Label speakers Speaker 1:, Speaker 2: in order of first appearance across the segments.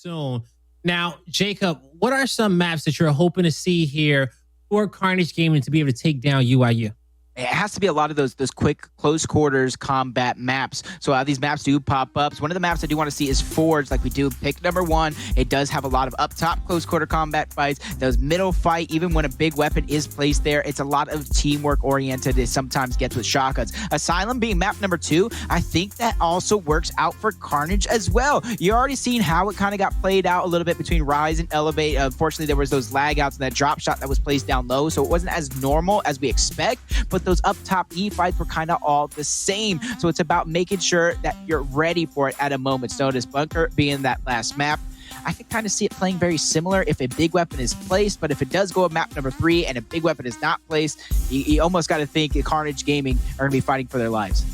Speaker 1: soon. Now, Jacob, what are some maps that you're hoping to see here for Carnage Gaming to be able to take down UIU?
Speaker 2: It has to be a lot of those quick close quarters combat maps. So these maps do pop up. So one of the maps I do want to see is Forge, like we do. Pick number 1. It does have a lot of up top close quarter combat fights. Those middle fight, even when a big weapon is placed there, it's a lot of teamwork oriented. It sometimes gets with shotguns. Asylum being map number 2, I think that also works out for Carnage as well. You're already seeing how it kind of got played out a little bit between Rise and Elevate. Unfortunately, there was those lag outs and that drop shot that was placed down low, so it wasn't as normal as we expect, but those up top E fights were kind of all the same. So it's about making sure that you're ready for it at a moment's notice. Bunker being that last map, I can kind of see it playing very similar if a big weapon is placed, but if it does go at map number 3 and a big weapon is not placed, you almost got to think Carnage Gaming are going to be fighting for their lives.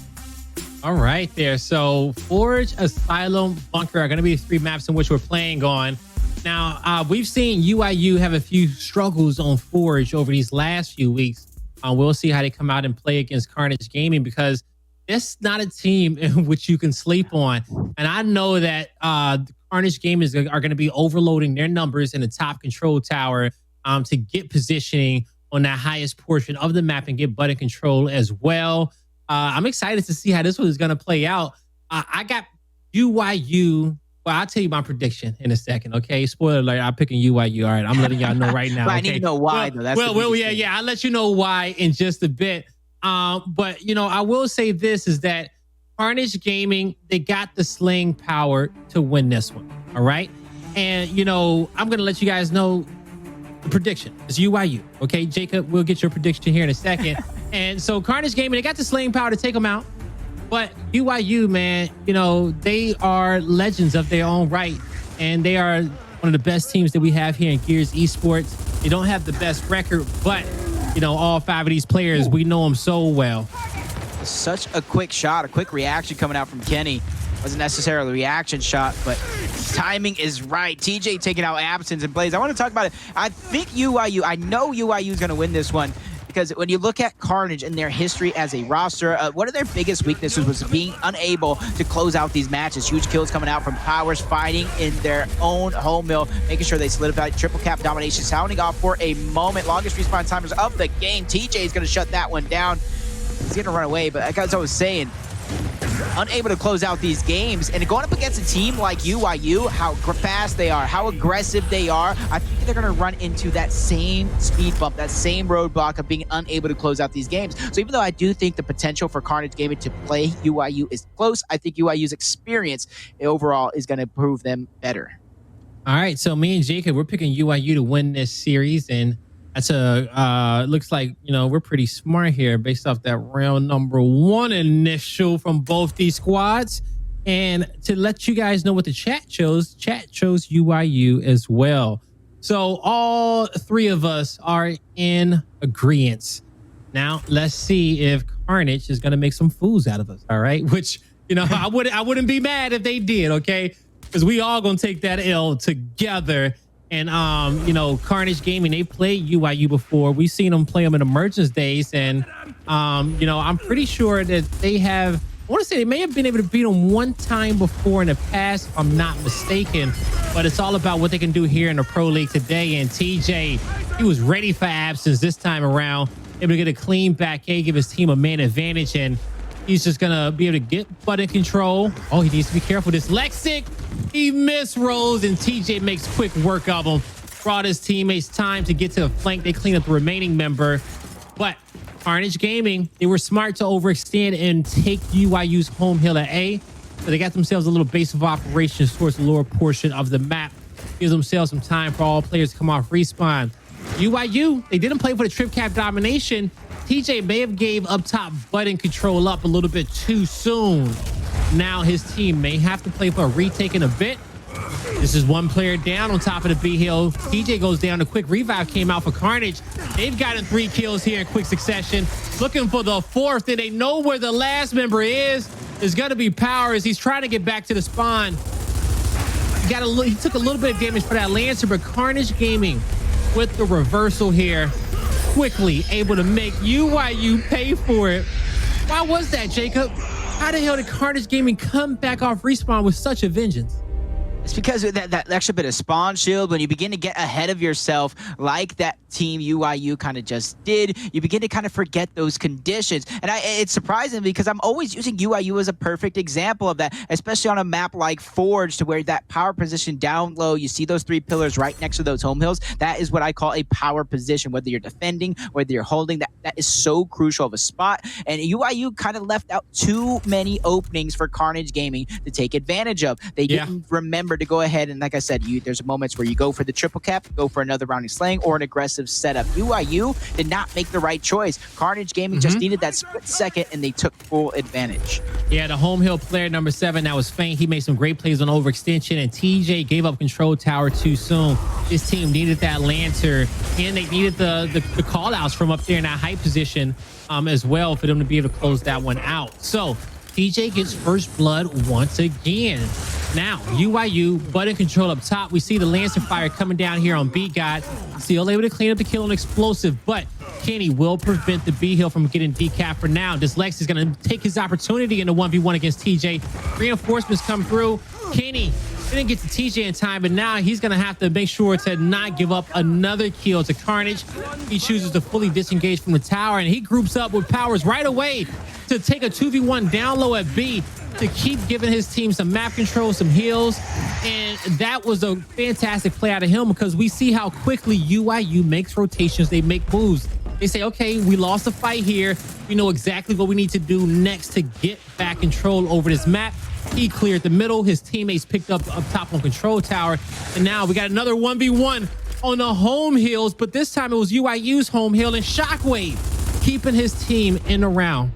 Speaker 1: All right there. So Forge, Asylum, Bunker are going to be the 3 maps in which we're playing on. Now, we've seen UIU have a few struggles on Forge over these last few weeks. We'll see how they come out and play against Carnage Gaming, because it's not a team in which you can sleep on. And I know that Carnage Gaming are going to be overloading their numbers in the top control tower to get positioning on that highest portion of the map and get button control as well. I'm excited to see how this one is going to play out. I got UIU. Well, I'll tell you my prediction in a second, okay? Spoiler alert, I'm picking UIU. All right, I'm letting y'all know right now.
Speaker 2: But
Speaker 1: okay?
Speaker 2: I need to know why, though. That's
Speaker 1: yeah, I'll let you know why in just a bit. But, you know, I will say this is that Carnage Gaming, they got the sling power to win this one, all right? And, you know, I'm going to let you guys know the prediction. It's UIU, okay? Jacob, we'll get your prediction here in a second. And so Carnage Gaming, they got the sling power to take them out. But UIU, man, you know, they are legends of their own right. And they are one of the best teams that we have here in Gears Esports. They don't have the best record, but, you know, all 5 of these players, we know them so well.
Speaker 2: Such a quick shot, a quick reaction coming out from Kenny. Wasn't necessarily a reaction shot, but timing is right. TJ taking out Absence and Blaze. I want to talk about it. I think UIU, I know UIU is going to win this one, because when you look at Carnage and their history as a roster, one of their biggest weaknesses was being unable to close out these matches. Huge kills coming out from Powers, fighting in their own home mill, making sure they solidified triple cap domination, sounding off for a moment. Longest respawn timers of the game. TJ is going to shut that one down. He's going to run away, but as I was saying, unable to close out these games, and going up against a team like UIU, how fast they are, how aggressive they are, I think they're going to run into that same speed bump, that same roadblock of being unable to close out these games. So even though I do think the potential for Carnage Gaming to play UIU is close, I think UIU's experience overall is going to prove them better.
Speaker 1: All right, so me and Jacob, we're picking UIU to win this series, and that's a looks like, you know, we're pretty smart here based off that round number 1 initial from both these squads. And to let you guys know what the chat chose UIU as well. So all 3 of us are in agreement. Now let's see if Carnage is going to make some fools out of us. All right, which, you know, I wouldn't be mad if they did, okay? Because we all gonna take that L together. And, you know, Carnage Gaming, they played UIU before. We've seen them play them in Emergence days. And, you know, I'm pretty sure that they have, I want to say they may have been able to beat them one time before in the past, if I'm not mistaken. But it's all about what they can do here in the Pro League today. And TJ, he was ready for Absence this time around, able to get a clean back A, give his team a man advantage. And he's just going to be able to get button control. Oh, he needs to be careful. This Lexic, he misrolls, and TJ makes quick work of him. Brought his teammates time to get to the flank. They clean up the remaining member. But Carnage Gaming, they were smart to overextend and take UIU's home hill at A. So they got themselves a little base of operations towards the lower portion of the map. Gives themselves some time for all players to come off respawn. UIU, they didn't play for the trip cap domination. TJ may have gave up top button control up a little bit too soon. Now his team may have to play for a retake in a bit. This is 1 player down on top of the B hill. TJ goes down. A quick revive came out for Carnage. They've gotten 3 kills here in quick succession. Looking for the 4th, and they know where the last member is. There's going to be Powers. He's trying to get back to the spawn. He took a little bit of damage for that Lancer, but Carnage Gaming with the reversal here, quickly able to make UIU pay for it. Why was that, Jacob? How the hell did Carnage Gaming come back off respawn with such a vengeance?
Speaker 2: It's because of that extra bit of spawn shield. When you begin to get ahead of yourself, like that team UIU kind of just did, you begin to kind of forget those conditions. And it's surprising because I'm always using UIU as a perfect example of that, especially on a map like Forge, to where that power position down low, you see those 3 pillars right next to those home hills. That is what I call a power position, whether you're defending, whether you're holding. That is so crucial of a spot. And UIU kind of left out too many openings for Carnage Gaming to take advantage of. They didn't remember to go ahead, and like I said, there's moments where you go for the triple cap, go for another rounding slaying, or an aggressive setup. UIU did not make the right choice. Carnage Gaming just needed that split second, and they took full advantage.
Speaker 1: Yeah, the home hill player number 7, that was Feint. He made some great plays on overextension, and TJ gave up control tower too soon. His team needed that lantern, and they needed the call outs from up there in that height position as well for them to be able to close that one out. So TJ gets first blood once again. Now, UIU, button control up top. We see the Lancer fire coming down here on B-God. Still able to clean up the kill on explosive, but Kenny will prevent the B-Hill from getting decapped for now. Dyslex is going to take his opportunity in the 1v1 against TJ. Reinforcements come through. Kenny didn't get to TJ in time, but now he's going to have to make sure to not give up another kill to Carnage. He chooses to fully disengage from the tower, and he groups up with Powers right away to take a 2v1 down low at B to keep giving his team some map control, some heals. And that was a fantastic play out of him, because we see how quickly UIU makes rotations. They make moves. They say, okay, we lost the fight here. We know exactly what we need to do next to get back control over this map. He cleared the middle. His teammates picked up top on control tower. And now we got another 1v1 on the home hills, but this time it was UIU's home hill, and Shockwave keeping his team in the round.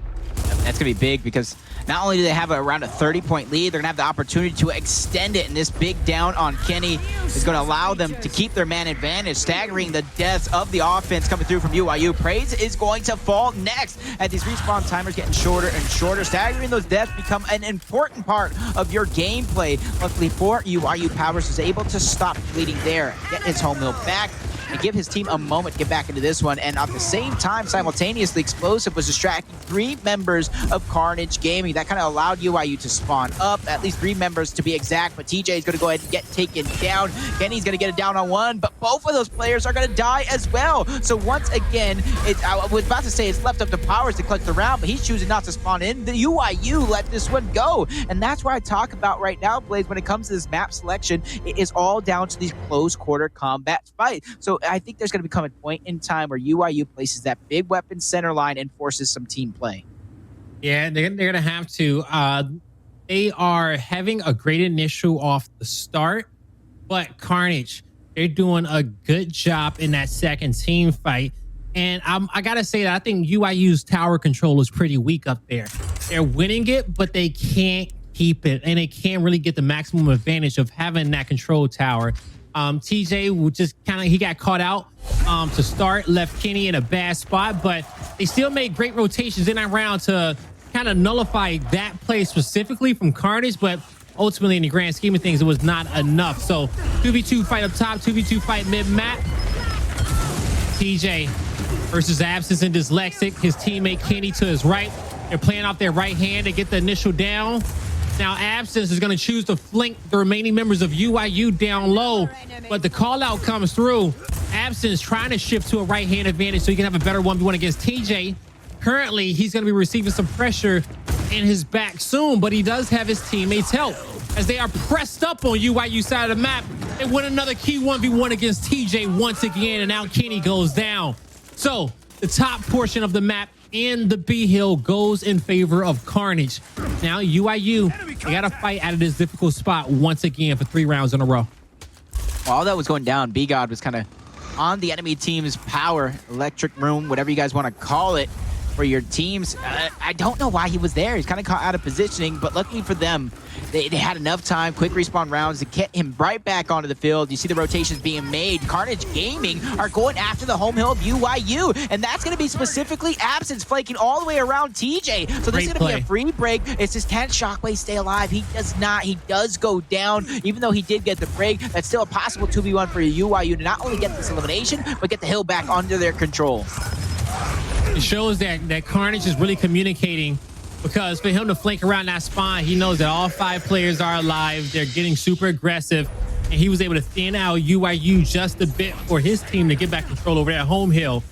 Speaker 2: That's going to be big, because not only do they have around a 30-point lead, they're going to have the opportunity to extend it. And this big down on Kenny is going to allow them to keep their man advantage, staggering the deaths of the offense coming through from UIU. Praise is going to fall next as these respawn timers getting shorter and shorter. Staggering those deaths become an important part of your gameplay. Luckily for UIU, Powers is able to stop bleeding there, get his home hill back, and give his team a moment to get back into this one. And at the same time, simultaneously, Explosive was distracting 3 members of Carnage Gaming. That kind of allowed UIU to spawn up, at least 3 members to be exact, but TJ is going to go ahead and get taken down. Kenny's going to get it down on 1, but both of those players are going to die as well. So once again, I was about to say it's left up to Powers to clutch the round, but he's choosing not to spawn in. The UIU let this one go. And that's where I talk about right now, Blaze, when it comes to this map selection, it is all down to these close quarter combat fights. So I think there's going to become a point in time where UIU places that big weapon center line and forces some team play.
Speaker 1: Yeah, they're going to have to. They are having a great initial off the start, but Carnage, they're doing a good job in that second team fight. And I got to say that I think UIU's tower control is pretty weak up there. They're winning it, but they can't keep it, and they can't really get the maximum advantage of having that control tower. TJ will just he got caught out to start, left Kenny in a bad spot, but they still made great rotations in that round to kind of nullify that play specifically from Carnage, but ultimately in the grand scheme of things, it was not enough. So 2v2 fight up top, 2v2 fight mid-map. TJ versus Absence and Dyslexic. His teammate Kenny to his right. They're playing off their right hand to get the initial down. Now Absence is going to choose to flank the remaining members of UIU down low, but the call out comes through. Absence trying to shift to a right hand advantage so he can have a better 1v1 against TJ. Currently, he's going to be receiving some pressure in his back soon, but he does have his teammates' help as they are pressed up on UIU side of the map. They win another key 1v1 against TJ once again, and now Kenny goes down. So the top portion of the map and the B hill goes in favor of Carnage. Now UIU, they got to fight out of this difficult spot once again for 3 rounds in a row.
Speaker 2: While that was going down, B-God was kind of on the enemy team's power, electric room, whatever you guys want to call it, for your teams. I don't know why he was there. He's kind of caught out of positioning, but luckily for them, they had enough time, quick respawn rounds to get him right back onto the field. You see the rotations being made. Carnage Gaming are going after the home hill of UIU, and that's going to be specifically Absence flanking all the way around TJ. So this is going to be a free break. It's just, can Shockwave stay alive? He does not. He does go down, even though he did get the break. That's still a possible 2v1 for UIU to not only get this elimination, but get the hill back under their control.
Speaker 1: It shows that Carnage is really communicating because for him to flank around that spawn, he knows that all 5 players are alive. They're getting super aggressive, and he was able to thin out UIU just a bit for his team to get back control over that home hill.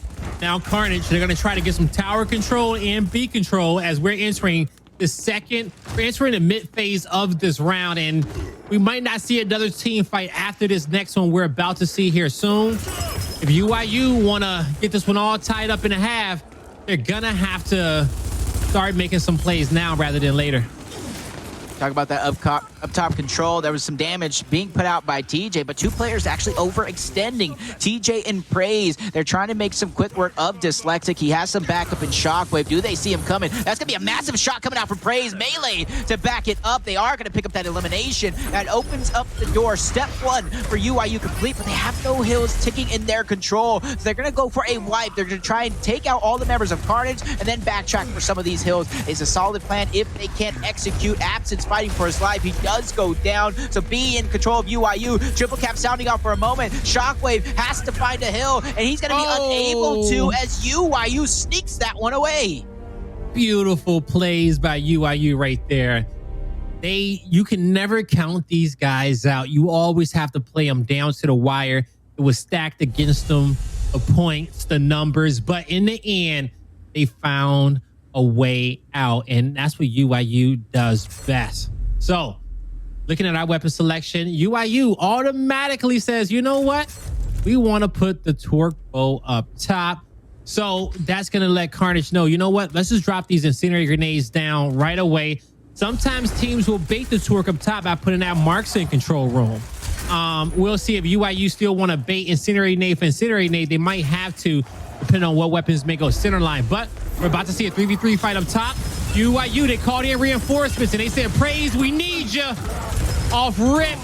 Speaker 1: Now Carnage, they're going to try to get some tower control and B control as we're entering the mid phase of this round, and we might not see another team fight after this next one we're about to see here soon. If UIU want to get this one all tied up in a half, they're gonna have to start making some plays now rather than later.
Speaker 2: Talk about that up top control. There was some damage being put out by TJ, but 2 players actually overextending. TJ and Praise, they're trying to make some quick work of Dyslexic. He has some backup in Shockwave. Do they see him coming? That's going to be a massive shot coming out from Praise. Melee to back it up. They are going to pick up that elimination. That opens up the door. Step 1 for UIU complete, but they have no hills ticking in their control. So they're going to go for a wipe. They're going to try and take out all the members of Carnage and then backtrack for some of these hills. It's a solid plan if they can't execute. Absence fighting for his life. He does go down, so be in control of UIU. Triple cap sounding out for a moment. Shockwave has to find a hill, and he's going to be unable to as UIU sneaks that one away.
Speaker 1: Beautiful plays by UIU right there. You can never count these guys out. You always have to play them down to the wire. It was stacked against them, the points, the numbers, but in the end, they found a way out, and that's what UIU does best. So, looking at our weapon selection, UIU automatically says, you know what? We want to put the torque bow up top. So that's going to let Carnage know, you know what? Let's just drop these incendiary grenades down right away. Sometimes teams will bait the torque up top by putting out marks in control room. We'll see if UIU still want to bait incendiary grenade for incendiary grenade. They might have to, depending on what weapons may go center line. But we're about to see a 3v3 fight up top. UIU, they called in reinforcements and they said, Praise, we need you. Off rip,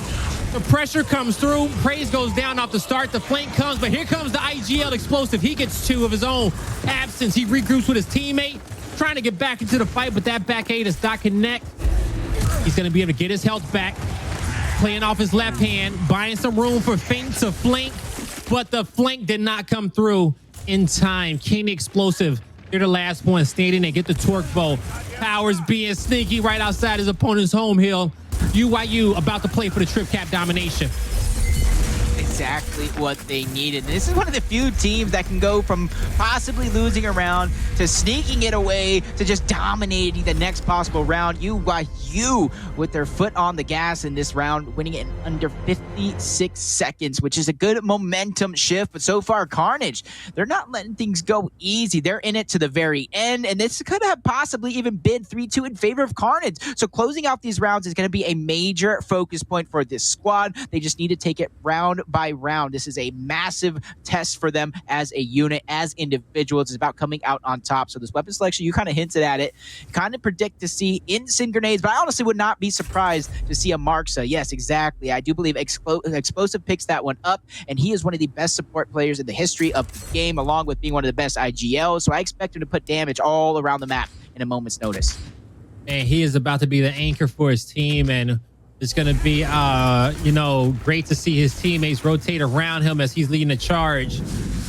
Speaker 1: the pressure comes through. Praise goes down off the start. The flank comes, but here comes the IGL explosive. He gets 2 of his own. Absence, he regroups with his teammate, trying to get back into the fight, but that back 8 does not connect. He's going to be able to get his health back. Playing off his left hand, buying some room for feint to flank, but the flank did not come through in time. King explosive. They're the last one standing. They get the torque bow. Powers being sneaky right outside his opponent's home hill. UIU about to play for the trip cap domination.
Speaker 2: Exactly what they needed. This is one of the few teams that can go from possibly losing a round to sneaking it away to just dominating the next possible round. UIU with their foot on the gas in this round, winning it in under 56 seconds, which is a good momentum shift. But so far, Carnage, they're not letting things go easy. They're in it to the very end, and this could have possibly even been 3-2 in favor of Carnage. So closing out these rounds is going to be a major focus point for this squad. They just need to take it round by round. This is a massive test for them as a unit, as individuals. It's about coming out on top. So this weapon selection, you kind of hinted at it, kind of predict to see instant grenades, but I honestly would not be surprised to see a Marksa. Yes, exactly. I do believe Explosive picks that one up, and he is one of the best support players in the history of the game, along with being one of the best IGLs. So I expect him to put damage all around the map in a moment's notice.
Speaker 1: And he is about to be the anchor for his team, and it's going to be, great to see his teammates rotate around him as he's leading the charge.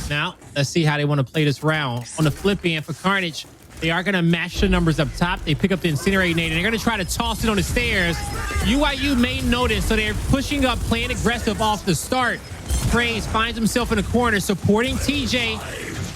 Speaker 1: Now, let's see how they want to play this round. On the flip end for Carnage, they are going to match the numbers up top. They pick up the incendiary grenade, and they're going to try to toss it on the stairs. UIU may notice, so they're pushing up, playing aggressive off the start. Praise finds himself in a corner, supporting TJ.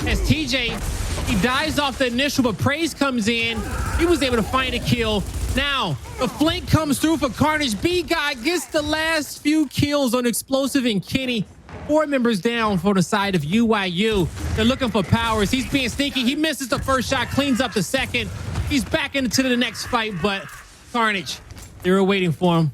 Speaker 1: As TJ, he dies off the initial, but Praise comes in. He was able to find a kill. Now, the flank comes through for Carnage. B-Guy gets the last few kills on Explosive and Kenny. 4 members down for the side of UIU. They're looking for Powers. He's being sneaky. He misses the first shot, cleans up the second. He's back into the next fight, but Carnage, they were waiting for him.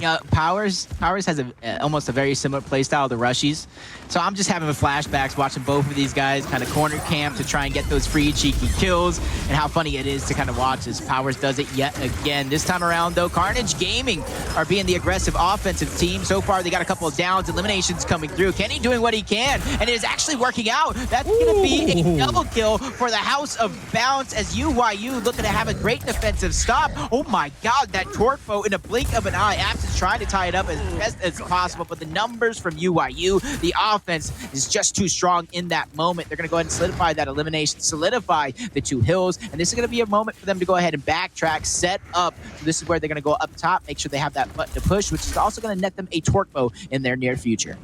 Speaker 2: Yeah, Powers has almost a very similar play style to Rushies. So I'm just having flashbacks watching both of these guys kind of corner camp to try and get those free cheeky kills, and how funny it is to kind of watch as Powers does it yet again. This time around, though, Carnage Gaming are being the aggressive offensive team. So far, they got a couple of downs, eliminations coming through. Kenny doing what he can, and it is actually working out. That's going to be a double kill for the House of Bounce as UIU looking to have a great defensive stop. Oh my God, that torque bow in a blink of an eye. Absence trying to tie it up as best as possible, but the numbers from UYU, the offense is just too strong in that moment. They're going to go ahead and solidify that elimination, solidify the 2 hills, and this is going to be a moment for them to go ahead and backtrack, set up. So this is where they're going to go up top, make sure they have that button to push, which is also going to net them a torque bow in their near future.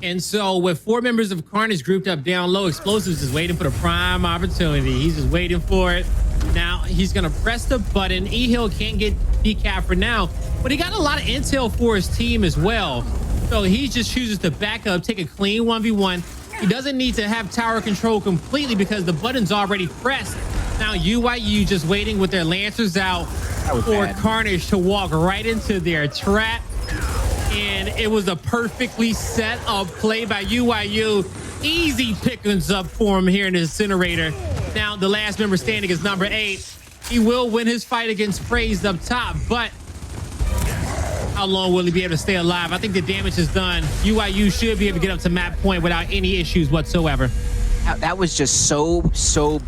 Speaker 1: And so with 4 members of Carnage grouped up down low, Explosives is waiting for the prime opportunity. He's just waiting for it. Now he's going to press the button. E-Hill can't get decap for now, but he got a lot of intel for his team as well. So he just chooses to back up, take a clean 1v1. He doesn't need to have tower control completely because the button's already pressed. Now UYU just waiting with their Lancers out for Carnage to walk right into their trap. And it was a perfectly set up play by UYU. Easy pickings up for him here in the incinerator. Now the last member standing is number 8. He will win his fight against Praised up top, but how long will he be able to stay alive? I think the damage is done. UYU should be able to get up to map point without any issues whatsoever.
Speaker 2: That was just so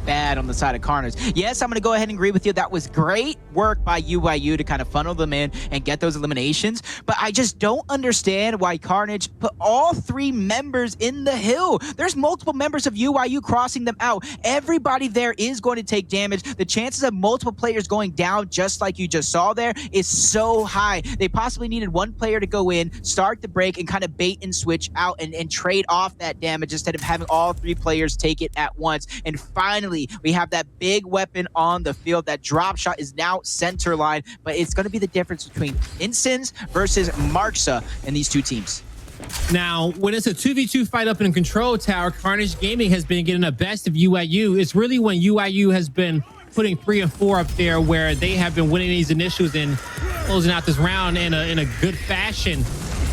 Speaker 2: bad on the side of Carnage. Yes, I'm going to go ahead and agree with you. That was great work by UYU to kind of funnel them in and get those eliminations. But I just don't understand why Carnage put all 3 members in the hill. There's multiple members of UYU crossing them out. Everybody there is going to take damage. The chances of multiple players going down, just like you just saw there, is so high. They possibly needed 1 player to go in, start the break, and kind of bait and switch out and trade off that damage instead of having all 3 players take it at once. And finally, we have that big weapon on the field. That drop shot is now center line, but it's going to be the difference between Insins versus Marksa in these 2 teams.
Speaker 1: Now, when it's a 2v2 fight up in a control tower, Carnage Gaming has been getting the best of UYU. It's really when UYU has been putting 3 and 4 up there where they have been winning these initials and closing out this round in a good fashion.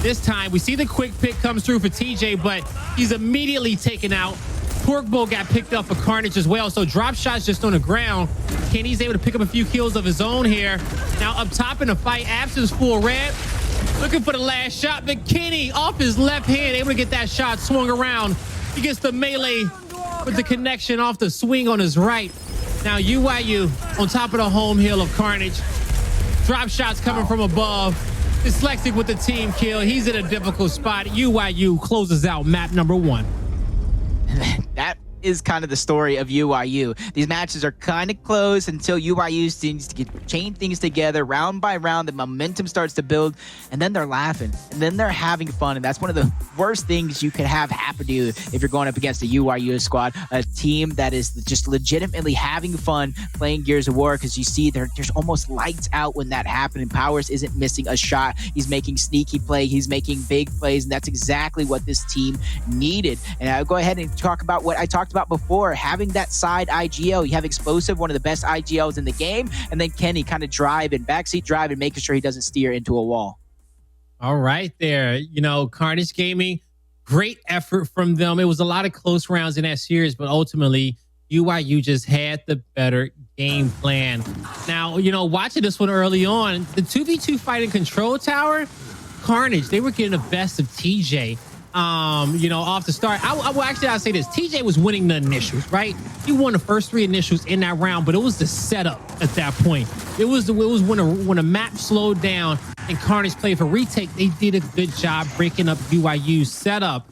Speaker 1: This time, we see the quick pick comes through for TJ, but he's immediately taken out. Torque Bow got picked up for Carnage as well, so drop shots just on the ground. Kenny's able to pick up a few kills of his own here. Now up top in the fight, Absence full red. Looking for the last shot, but Kenny off his left hand, able to get that shot swung around. He gets the melee with the connection off the swing on his right. Now UYU on top of the home hill of Carnage. Drop shots coming from above. Dyslexic with the team kill. He's in a difficult spot. UYU closes out map number 1.
Speaker 2: That is kind of the story of UYU. These matches are kind of close until UYU seems to chain things together round by round. The momentum starts to build, and then they're laughing, and then they're having fun. And that's one of the worst things you could have happen to you if you're going up against a UYU squad, a team that is just legitimately having fun playing Gears of War, because you see there's almost lights out when that happened, and Powers isn't missing a shot. He's making sneaky play. He's making big plays, and that's exactly what this team needed. And I'll go ahead and talk about what I talked about before, having that side IGL. You have Explosive, one of the best IGLs in the game, and then Kenny kind of driving, backseat driving, making sure he doesn't steer into a wall.
Speaker 1: All right there. You know, Carnage Gaming, great effort from them. It was a lot of close rounds in that series, but ultimately UYU just had the better game plan. Now, you know, watching this one early on, the 2v2 fight in Control Tower, Carnage, they were getting the best of TJ. You know, off the start. I'll say this. TJ was winning the initials, right? He won the first 3 initials in that round, but it was the setup at that point. It was when a map slowed down and Carnage played for retake. They did a good job breaking up UYU's setup.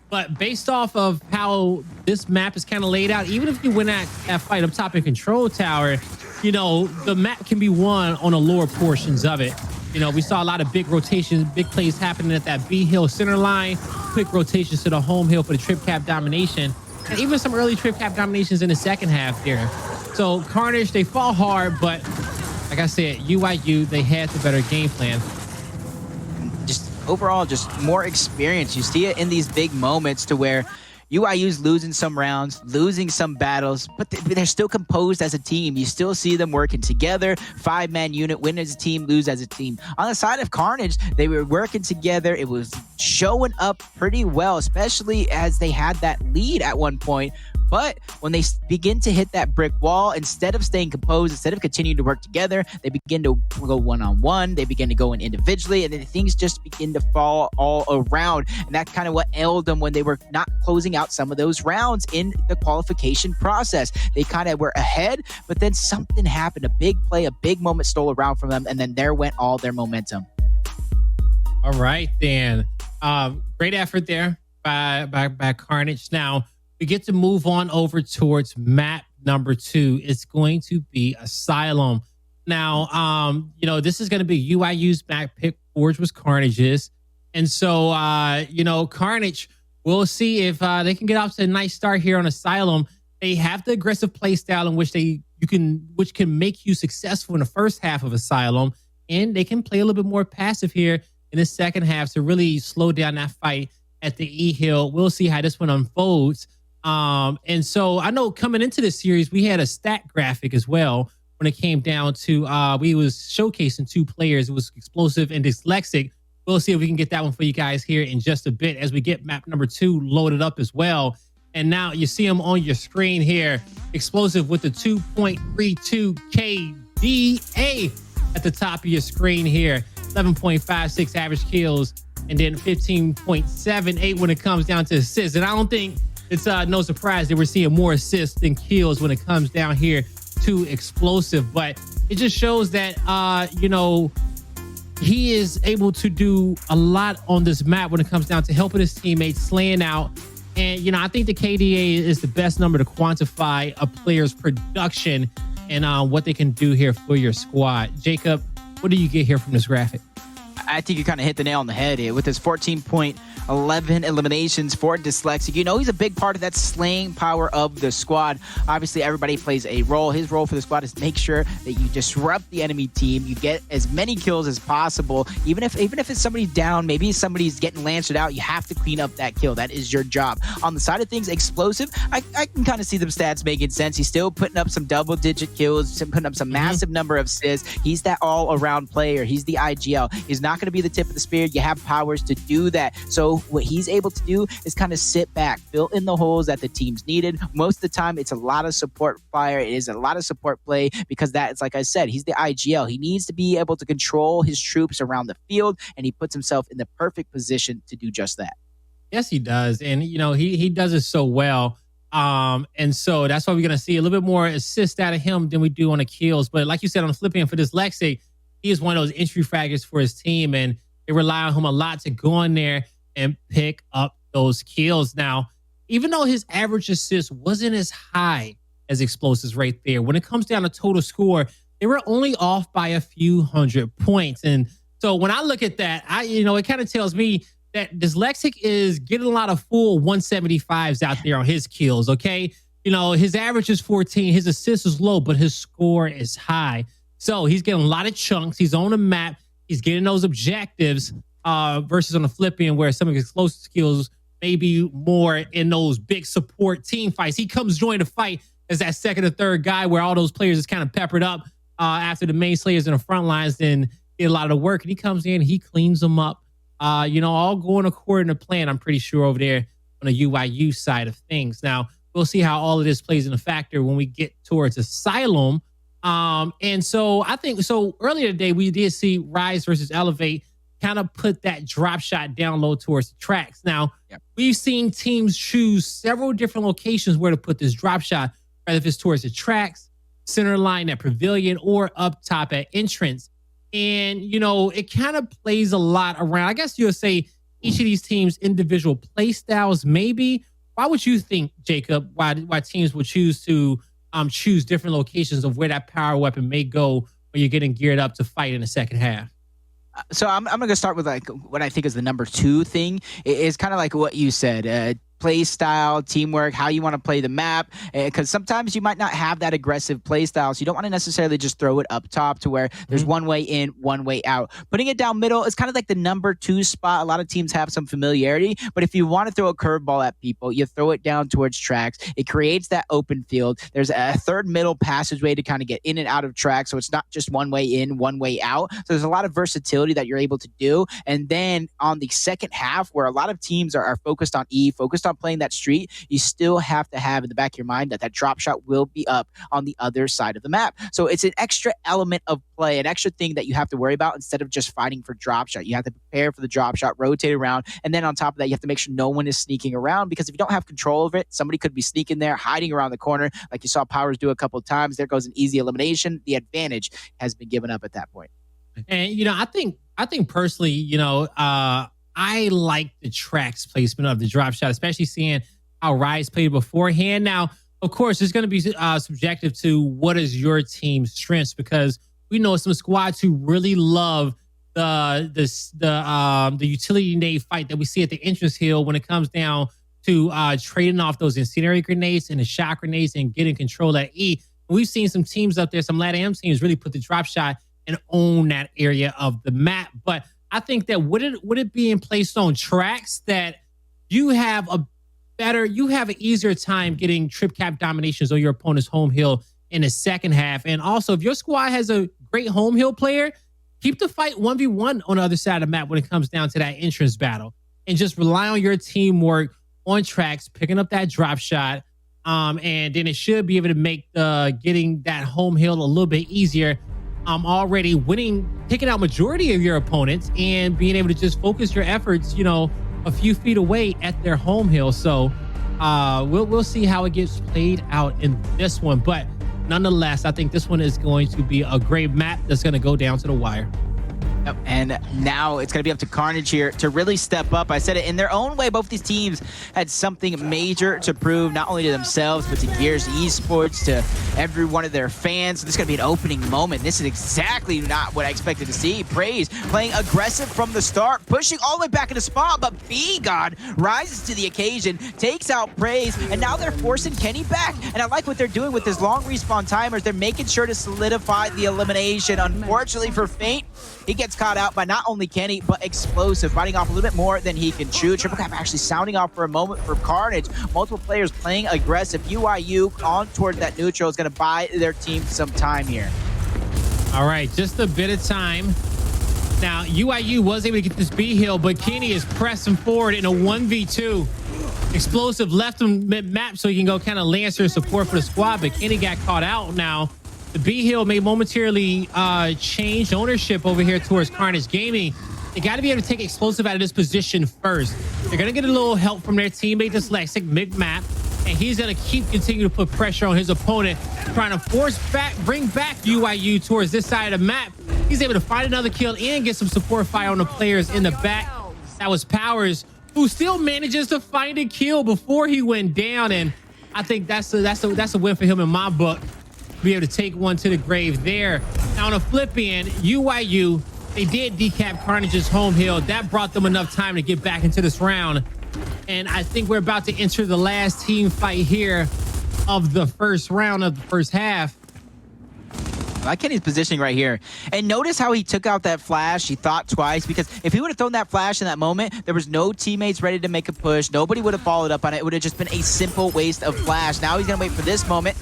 Speaker 1: But based off of how this map is kind of laid out, even if you win that fight up top in Control Tower, you know, the map can be won on the lower portions of it. You know, we saw a lot of big rotations, big plays happening at that B hill center line, quick rotations to the home hill for the trip cap domination, and even some early trip cap dominations in the second half there. So Carnage, they fall hard, but like I said, UYU, they had the better game plan.
Speaker 2: Just overall, just more experience. You see it in these big moments to where UIU's losing some rounds, losing some battles, but they're still composed as a team. You still see them working together, 5-man unit, win as a team, lose as a team. On the side of Carnage, they were working together. It was showing up pretty well, especially as they had that lead at one point. But when they begin to hit that brick wall, instead of staying composed, instead of continuing to work together, they begin to go one-on-one, they begin to go in individually, and then things just begin to fall all around. And that's kind of what ailed them when they were not closing out some of those rounds in the qualification process. They kind of were ahead, but then something happened, a big play, a big moment stole around from them, and then there went all their momentum.
Speaker 1: All right, then. Great effort there by Carnage. Now we get to move on over towards map number 2. It's going to be Asylum. Now, this is going to be UIU's map pick. Forge was Carnage's, and so Carnage. We'll see if they can get off to a nice start here on Asylum. They have the aggressive play style in which which can make you successful in the first half of Asylum, and they can play a little bit more passive here in the second half to really slow down that fight at the E Hill. We'll see how this one unfolds. And so I know coming into this series, we had a stat graphic as well when it came down to we was showcasing 2 players. It was Explosive and Dyslexic. We'll see if we can get that one for you guys here in just a bit as we get map number 2 loaded up as well. And now you see them on your screen here. Explosive with the 2.32 KDA at the top of your screen here. 11.56 average kills, and then 15.78 when it comes down to assists. And I don't think it's no surprise that we're seeing more assists than kills when it comes down here to Explosive. But it just shows that, he is able to do a lot on this map when it comes down to helping his teammates, slaying out. And, I think the KDA is the best number to quantify a player's production and what they can do here for your squad. Jacob, what do you get here from this graphic?
Speaker 2: I think you kind of hit the nail on the head here with his 14.11 eliminations for Dyslexic. He's a big part of that slaying power of the squad. Obviously, everybody plays a role. His role for the squad is to make sure that you disrupt the enemy team. You get as many kills as possible. Even if it's somebody down, maybe somebody's getting lanced out, you have to clean up that kill. That is your job. On the side of things, Explosive, I can kind of see them stats making sense. He's still putting up some double-digit kills, putting up some massive number of assists. He's that all-around player. He's the IGL. He's not going to be the tip of the spear. You have powers to do that. So what he's able to do is kind of sit back, fill in the holes that the team's needed. Most of the time, it's a lot of support fire. It is a lot of support play because that's, like I said, he's the IGL. He needs to be able to control his troops around the field, and he puts himself in the perfect position to do just that.
Speaker 1: Yes, he does. And, he does it so well. And so that's why we're going to see a little bit more assist out of him than we do on the kills. But like you said, on the flip end for Dyslexic, he is one of those entry fraggers for his team, and they rely on him a lot to go in there and pick up those kills. Now, even though his average assist wasn't as high as Explosive's right there, when it comes down to total score, they were only off by a few hundred points. And so when I look at that, it kind of tells me that Dyslexic is getting a lot of full 175s out there on his kills, okay? His average is 14, his assist is low, but his score is high. So he's getting a lot of chunks. He's on the map. He's getting those objectives versus on the flip end where some of his explosive skills may be more in those big support team fights. He comes join the fight as that second or third guy where all those players is kind of peppered up after the main slayers in the front lines then get a lot of the work. And he comes in, he cleans them up. All going according to plan, I'm pretty sure, over there on the UIU side of things. Now, we'll see how all of this plays in a factor when we get towards Asylum. And so I think earlier today we did see Rise versus Elevate kind of put that drop shot down low towards the tracks. Now, we've seen teams choose several different locations where to put this drop shot, whether if it's towards the tracks, center line at Pavilion, or up top at entrance. And, it kind of plays a lot around, I guess you'll say, each of these teams' individual play styles, maybe. Why would you think, Jacob, why teams would choose to choose different locations of where that power weapon may go when you're getting geared up to fight in the second half?
Speaker 2: So I'm going to start with what I think is the number 2 thing. It's kind of like what you said. Play style, teamwork, how you want to play the map, because sometimes you might not have that aggressive play style, so you don't want to necessarily just throw it up top to where there's one way in, one way out. Putting it down middle is kind of like the number 2 spot. A lot of teams have some familiarity, but if you want to throw a curveball at people, you throw it down towards tracks. It creates that open field. There's a third middle passageway to kind of get in and out of tracks, so it's not just one way in, one way out. So there's a lot of versatility that you're able to do. And then on the second half, where a lot of teams are focused on focused on playing that street, you still have to have in the back of your mind that drop shot will be up on the other side of the map. So it's an extra element of play, an extra thing that you have to worry about instead of just fighting for drop shot. You have to prepare for the drop shot, rotate around, and then on top of that, you have to make sure no one is sneaking around, because if you don't have control of it, somebody could be sneaking there, hiding around the corner, like you saw Powers do a couple of times. There goes an easy elimination. The advantage has been given up at that point.
Speaker 1: And I think personally, I like the Trax placement of the drop shot, especially seeing how Rise played beforehand. Now, of course, it's going to be subjective to what is your team's strengths, because we know some squads who really love the utility nade fight that we see at the entrance hill when it comes down to trading off those incendiary grenades and the shot grenades and getting control at E. We've seen some teams up there, some LatAm teams, really put the drop shot and own that area of the map. But I think that would it being placed on tracks that you have an easier time getting trip cap dominations on your opponent's home hill in the second half. And also, if your squad has a great home hill player, keep the fight 1v1 on the other side of the map when it comes down to that entrance battle, and just rely on your teamwork on tracks, picking up that drop shot. And then it should be able to make getting that home hill a little bit easier. Already picking out majority of your opponents and being able to just focus your efforts, a few feet away at their home hill. So we'll see how it gets played out in this one. But nonetheless, I think this one is going to be a great map that's going to go down to the wire.
Speaker 2: And now it's going to be up to Carnage here to really step up. I said it, in their own way, both these teams had something major to prove, not only to themselves, but to Gears Esports, to every one of their fans. This is going to be an opening moment. This is exactly not what I expected to see. Praise playing aggressive from the start, pushing all the way back into spot, but B-God rises to the occasion, takes out Praise, and now they're forcing Kenny back. And I like what they're doing with this long respawn timers. They're making sure to solidify the elimination. Unfortunately for Feint, he gets caught out by not only Kenny, but Explosive, biting off a little bit more than he can chew. Triple Cap actually sounding off for a moment for Carnage. Multiple players playing aggressive. UIU on towards that neutral is going to buy their team some time here.
Speaker 1: All right, just a bit of time. Now, UIU was able to get this B hill, but Kenny is pressing forward in a 1v2. Explosive left him mid-map so he can go kind of Lancer support for the squad, but Kenny got caught out now. The B hill may momentarily change ownership over here towards Carnage Gaming. They got to be able to take Explosive out of this position first. They're going to get a little help from their teammate Dyslexic mid-map, and he's going to continue to put pressure on his opponent, trying to bring back UIU towards this side of the map. He's able to find another kill and get some support fire on the players in the back. That was Powers, who still manages to find a kill before he went down, and I think that's a win for him in my book. Be able to take one to the grave there. Now on a flip end, UIU, they did decap Carnage's home hill. That brought them enough time to get back into this round. And I think we're about to enter the last team fight here of the first round of the first half.
Speaker 2: I like Kenny's positioning right here. And notice how he took out that flash. He thought twice, because if he would have thrown that flash in that moment, there was no teammates ready to make a push. Nobody would have followed up on it. It would have just been a simple waste of flash. Now he's going to wait for this moment.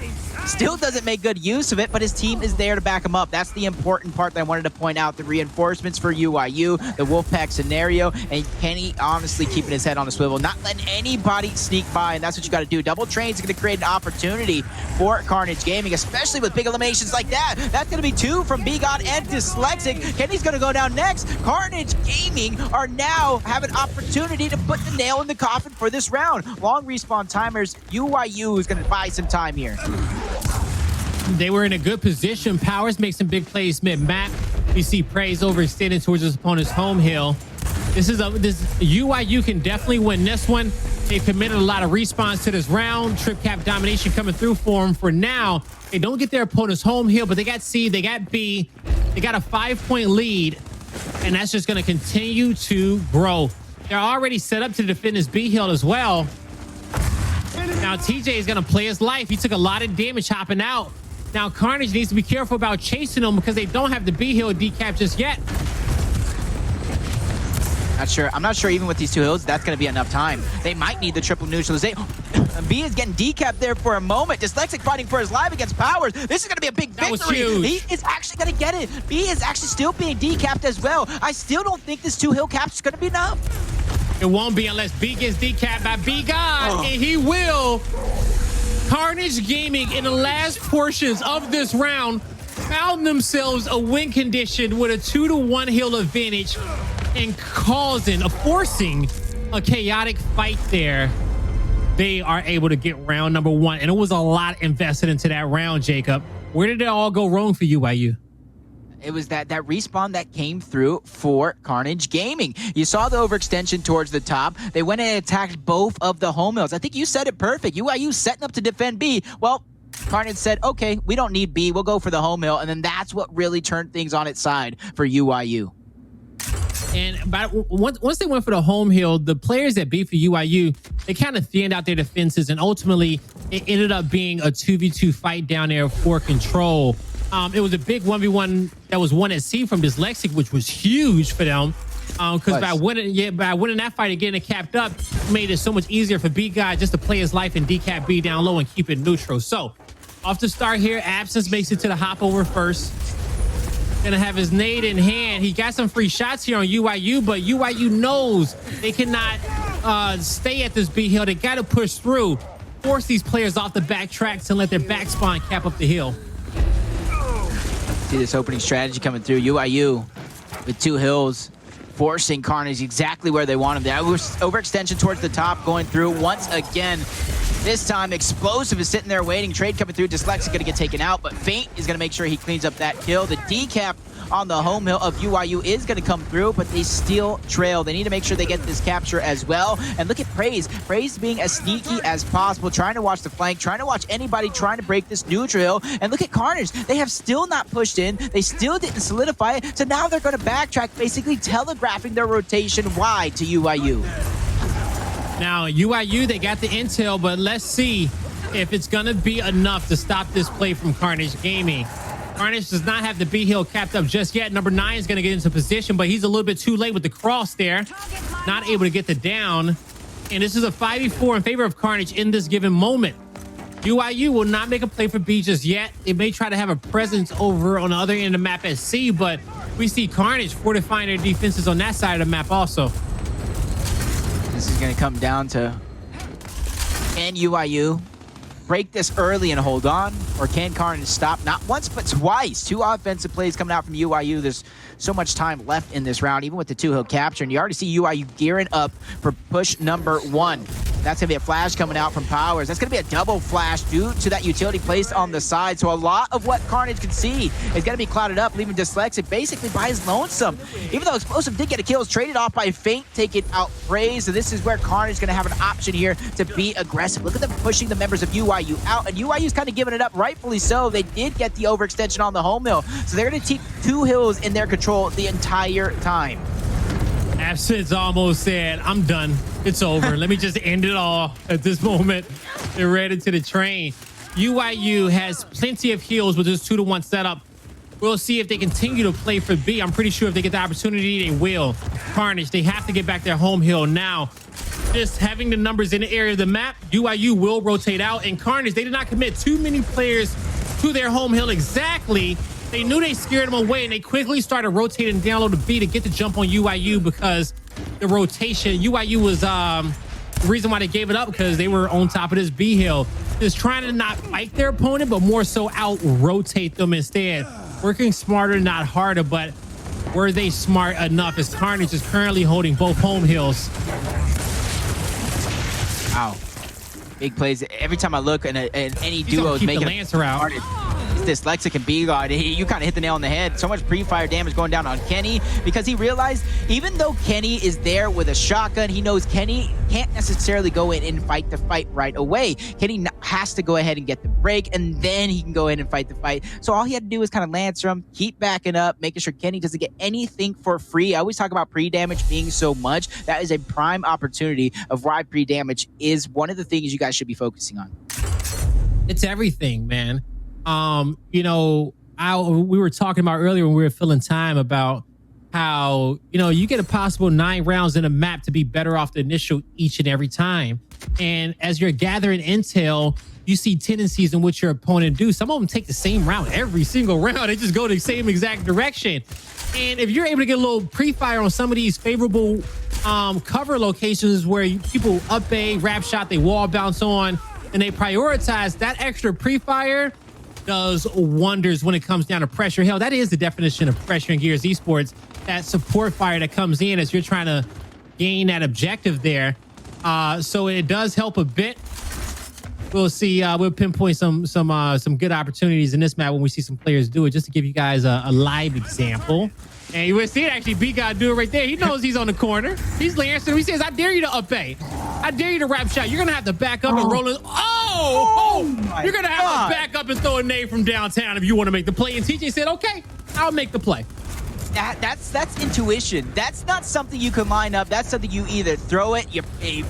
Speaker 2: Still doesn't make good use of it, but his team is there to back him up. That's the important part that I wanted to point out. The reinforcements for UIU, the Wolfpack scenario, and Kenny honestly keeping his head on a swivel, not letting anybody sneak by, and that's what you got to do. Double Train's going to create an opportunity for Carnage Gaming, especially with big eliminations like that. That's going to be two from B-God and Dyslexic. Kenny's going to go down next. Carnage Gaming are now have an opportunity to put the nail in the coffin for this round. Long respawn timers. UIU is going to buy some time here.
Speaker 1: They were in a good position. Powers makes some big plays mid-map. We see Praise overextending towards his opponent's home hill. This UIU can definitely win this one. They've committed a lot of respawns to this round. Trip cap domination coming through for them. For now, they don't get their opponent's home hill, but they got C, they got B. They got a 5-point lead, and that's just going to continue to grow. They're already set up to defend this B hill as well. Now TJ is going to play his life. He took a lot of damage hopping out. Now Carnage needs to be careful about chasing them because they don't have the B hill decap just yet.
Speaker 2: Not sure. I'm not sure even with these two hills that's going to be enough time. They might need the triple neutralization. B is getting decapped there for a moment. Dyslexic fighting for his life against Powers. This is going to be a big victory. He is actually going to get it. B is actually still being decapped as well. I still don't think this two hill caps is going to be enough.
Speaker 1: It won't be unless B gets decapped by B-God, and he will. Carnage Gaming in the last portions of this round found themselves a win condition with a 2-to-1 hill advantage and forcing a chaotic fight there. They are able to get round number one, and it was a lot invested into that round, Jacob. Where did it all go wrong for UIU?
Speaker 2: It was that respawn that came through for Carnage Gaming. You saw the overextension towards the top. They went and attacked both of the home hills. I think you said it perfect. UIU setting up to defend B. Well, Carnage said, okay, we don't need B. We'll go for the home hill. And then that's what really turned things on its side for UIU.
Speaker 1: And once they went for the home hill, the players that beat for UIU, they kind of thinned out their defenses, and ultimately it ended up being a 2v2 fight down there for control. It was a big 1v1 that was won at C from Dyslexic, which was huge for them. Because by winning that fight and getting it capped up, made it so much easier for B guy just to play his life and decap B down low and keep it neutral. So off the start here, Absence makes it to the hop over first. Gonna have his nade in hand. He got some free shots here on UIU, but UIU knows they cannot stay at this B hill. They gotta push through, force these players off the back tracks and let their back spawn cap up the hill.
Speaker 2: See this opening strategy coming through. UIU with 2 hills, forcing Carnage exactly where they want him. That was overextension towards the top, going through once again. This time, Explosive is sitting there waiting. Trade coming through. Dyslexic going to get taken out, but Feint is going to make sure he cleans up that kill. The decap on the home hill of UIU is going to come through, but they still trail. They need to make sure they get this capture as well. And look at Praise. Praise being as sneaky as possible, trying to watch the flank, trying to watch anybody trying to break this neutral hill. And look at Carnage. They have still not pushed in. They still didn't solidify it. So now they're going to backtrack, basically telegraphing their rotation wide to UIU.
Speaker 1: Now, UIU, they got the intel, but let's see if it's going to be enough to stop this play from Carnage Gaming. Carnage does not have the B hill capped up just yet. Number 9 is going to get into position, but he's a little bit too late with the cross there. Not able to get the down. And this is a 5v4 in favor of Carnage in this given moment. UIU will not make a play for B just yet. It may try to have a presence over on the other end of the map at C, but we see Carnage fortifying their defenses on that side of the map also.
Speaker 2: This is going to come down to, can UIU break this early and hold on, or can Carnage stop? Not once, but twice. 2 offensive plays coming out from UIU. There's so much time left in this round, even with the 2 hill capture, and you already see UIU gearing up for push number 1. That's going to be a flash coming out from Powers. That's going to be a double flash due to that utility placed on the side. So a lot of what Carnage can see is going to be clouded up, leaving Dyslexic basically by his lonesome. Even though Explosive did get a kill, it's traded off by Feint, taking out Praise. So this is where Carnage is going to have an option here to be aggressive. Look at them pushing the members of UIU out, and UIU's kind of giving it up, rightfully so. They did get the overextension on the home hill, so they're going to keep 2 hills in their control the entire time.
Speaker 1: Absence almost said, I'm done. It's over. Let me just end it all at this moment. They're ready to the train. UIU has plenty of heals with this 2-to-1 setup. We'll see if they continue to play for B. I'm pretty sure if they get the opportunity, they will. Carnage, they have to get back their home hill now. Just having the numbers in the area of the map, UIU will rotate out. And Carnage, they did not commit too many players to their home hill exactly. They knew they scared them away, and they quickly started rotating down low to B to get the jump on UIU, because the rotation, UIU was the reason why they gave it up, because they were on top of this B hill. Just trying to not fight their opponent, but more so out-rotate them instead. Working smarter, not harder, but were they smart enough, as Carnage is currently holding both home hills.
Speaker 2: Wow. Big plays. Every time I look and any duos making
Speaker 1: the Lancer out.
Speaker 2: Dyslexic and B-God, you kind of hit the nail on the head. So much pre-fire damage going down on Kenny, because he realized even though Kenny is there with a shotgun, he knows Kenny can't necessarily go in and fight the fight right away. Kenny has to go ahead and get the break, and then he can go in and fight the fight. So all he had to do was kind of Lancer him, keep backing up, making sure Kenny doesn't get anything for free. I always talk about pre-damage being so much. That is a prime opportunity of why pre-damage is one of the things you guys should be focusing on.
Speaker 1: It's everything, man. You know, we were talking about earlier when we were filling time about how, you know, you get a possible 9 rounds in a map to be better off the initial each and every time. And as you're gathering intel, you see tendencies in which your opponent do. Some of them take the same route every single round. They just go the same exact direction. And if you're able to get a little pre-fire on some of these favorable cover locations where people up A, wrap shot, they wall bounce on, and they prioritize that extra pre-fire, does wonders when it comes down to pressure. Hell, that is the definition of pressure in Gears Esports, that support fire that comes in as you're trying to gain that objective there. So it does help a bit. we'll see. We'll pinpoint some good opportunities in this map when we see some players do it, just to give you guys a live example. And you will see it actually. B God do it right there. He knows he's on the corner. He's Lancing. He says, "I dare you to up A. I dare you to wrap shot. You're gonna have to back up and roll it. You're gonna have to back up and throw a nade from downtown if you want to make the play." And TJ said, "Okay, I'll make the play."
Speaker 2: That's intuition. That's not something you can line up. That's something you either throw it, you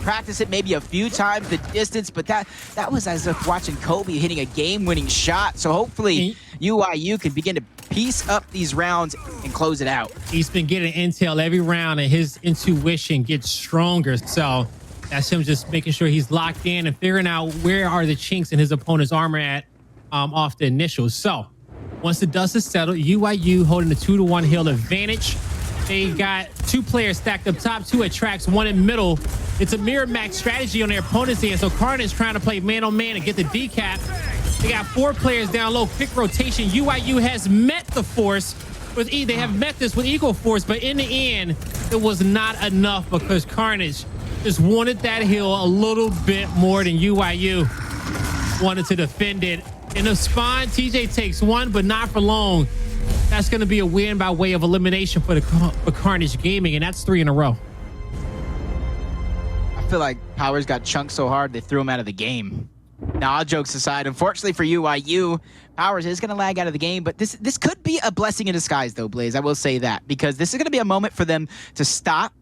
Speaker 2: practice it maybe a few times, the distance, but that was as if watching Kobe hitting a game-winning shot. So hopefully UIU can begin to piece up these rounds and close it out.
Speaker 1: He's been getting intel every round, and his intuition gets stronger. So that's him just making sure he's locked in and figuring out where are the chinks in his opponent's armor at off the initials. So once the dust is settled, UIU holding the 2-1 hill advantage. They got 2 players stacked up top, 2 at tracks, 1 in middle. It's a mirror max strategy on their opponent's end. So Carnage trying to play man-on-man and get the decap. They got 4 players down low, quick rotation. UIU has met the force with they have met this with equal force, but in the end, it was not enough because Carnage just wanted that hill a little bit more than UIU wanted to defend it. In the spawn, TJ takes 1, but not for long. That's going to be a win by way of elimination for Carnage Gaming, and that's 3 in a row.
Speaker 2: I feel like Powers got chunked so hard they threw him out of the game. Now, all jokes aside, unfortunately for UIU, Powers is going to lag out of the game, but this could be a blessing in disguise, though, Blaze. I will say that, because this is going to be a moment for them to stop,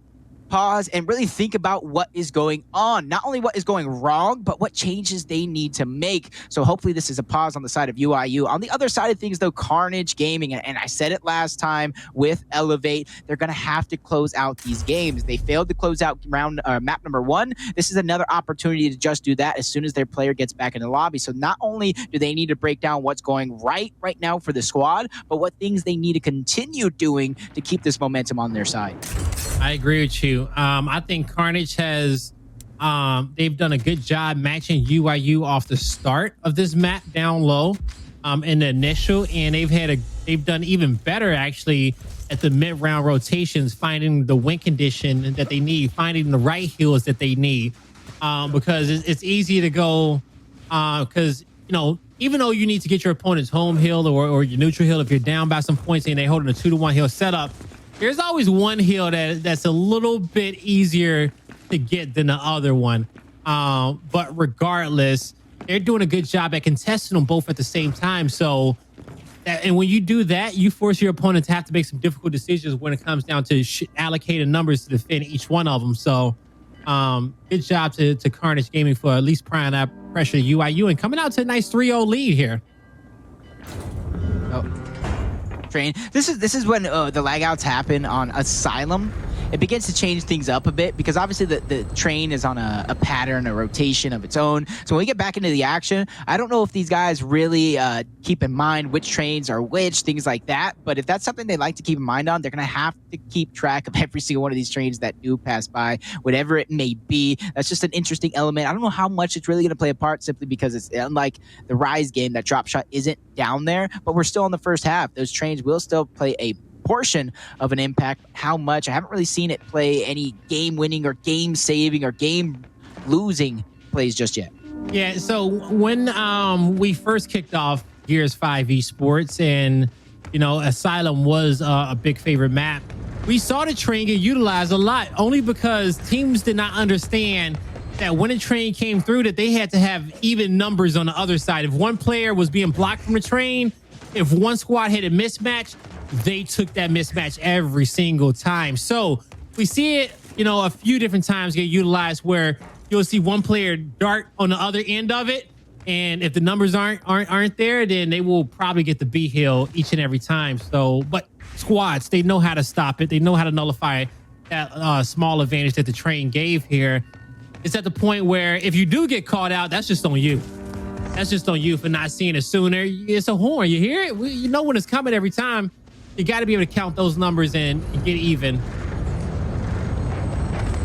Speaker 2: pause, and really think about what is going on. Not only what is going wrong, but what changes they need to make. So hopefully this is a pause on the side of UIU. On the other side of things, though, Carnage Gaming, and I said it last time with Elevate, they're going to have to close out these games. They failed to close out map number 1. This is another opportunity to just do that as soon as their player gets back in the lobby. So not only do they need to break down what's going right now for the squad, but what things they need to continue doing to keep this momentum on their side.
Speaker 1: I agree with you. I think Carnage has they've done a good job matching UIU off the start of this map down low in the initial, and they've done even better actually at the mid-round rotations, finding the win condition that they need, finding the right heals that they need, because it's easy to go because even though you need to get your opponent's home heal or your neutral heal if you're down by some points and they holding a 2-1 heal setup, there's always one heal that's a little bit easier to get than the other one. But regardless, they're doing a good job at contesting them both at the same time. So, and when you do that, you force your opponent to have to make some difficult decisions when it comes down to allocating numbers to defend each one of them. So, good job to Carnage Gaming for at least applying that pressure to UIU and coming out to a nice 3-0 lead here.
Speaker 2: This is when the lag outs happen on Asylum. It begins to change things up a bit because obviously the train is on a pattern, a rotation of its own. So when we get back into the action, I don't know if these guys really keep in mind which trains are which, things like that. But if that's something they like to keep in mind on, they're going to have to keep track of every single one of these trains that do pass by, whatever it may be. That's just an interesting element. I don't know how much it's really going to play a part simply because it's unlike the Rise game, that drop shot isn't down there, but we're still in the first half. Those trains will still play a portion of an impact. How much? I haven't really seen it play any game-winning or game-saving or game-losing plays just yet.
Speaker 1: Yeah, so when we first kicked off Gears 5 Esports and, Asylum was a big favorite map, we saw the train get utilized a lot only because teams did not understand that when a train came through that they had to have even numbers on the other side. If one player was being blocked from the train, if one squad had a mismatch, they took that mismatch every single time. So we see it, a few different times get utilized where you'll see one player dart on the other end of it, and if the numbers aren't there, then they will probably get the B hill each and every time. So, but squads, they know how to stop it. They know how to nullify that small advantage that the train gave here. It's at the point where if you do get caught out, that's just on you. That's just on you for not seeing it sooner. It's a horn. You hear it? You know when it's coming every time. You got to be able to count those numbers and get even.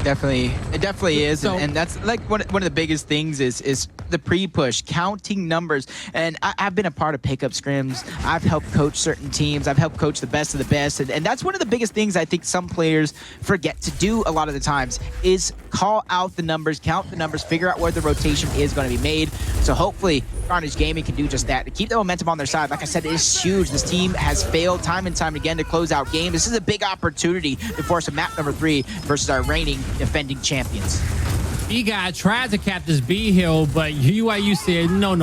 Speaker 2: It definitely is, and that's like one of the biggest things is the pre-push, counting numbers. And I've been a part of pickup scrims. I've helped coach certain teams. I've helped coach the best of the best, and that's one of the biggest things I think some players forget to do a lot of the times is call out the numbers, count the numbers, figure out where the rotation is going to be made. So hopefully Carnage Gaming can do just that to keep the momentum on their side. Like I said, it is huge. This team has failed time and time again to close out games. This is a big opportunity to force a map number 3 versus our reigning defending champions.
Speaker 1: B-Guy tried to cap this B hill, but UIU said no.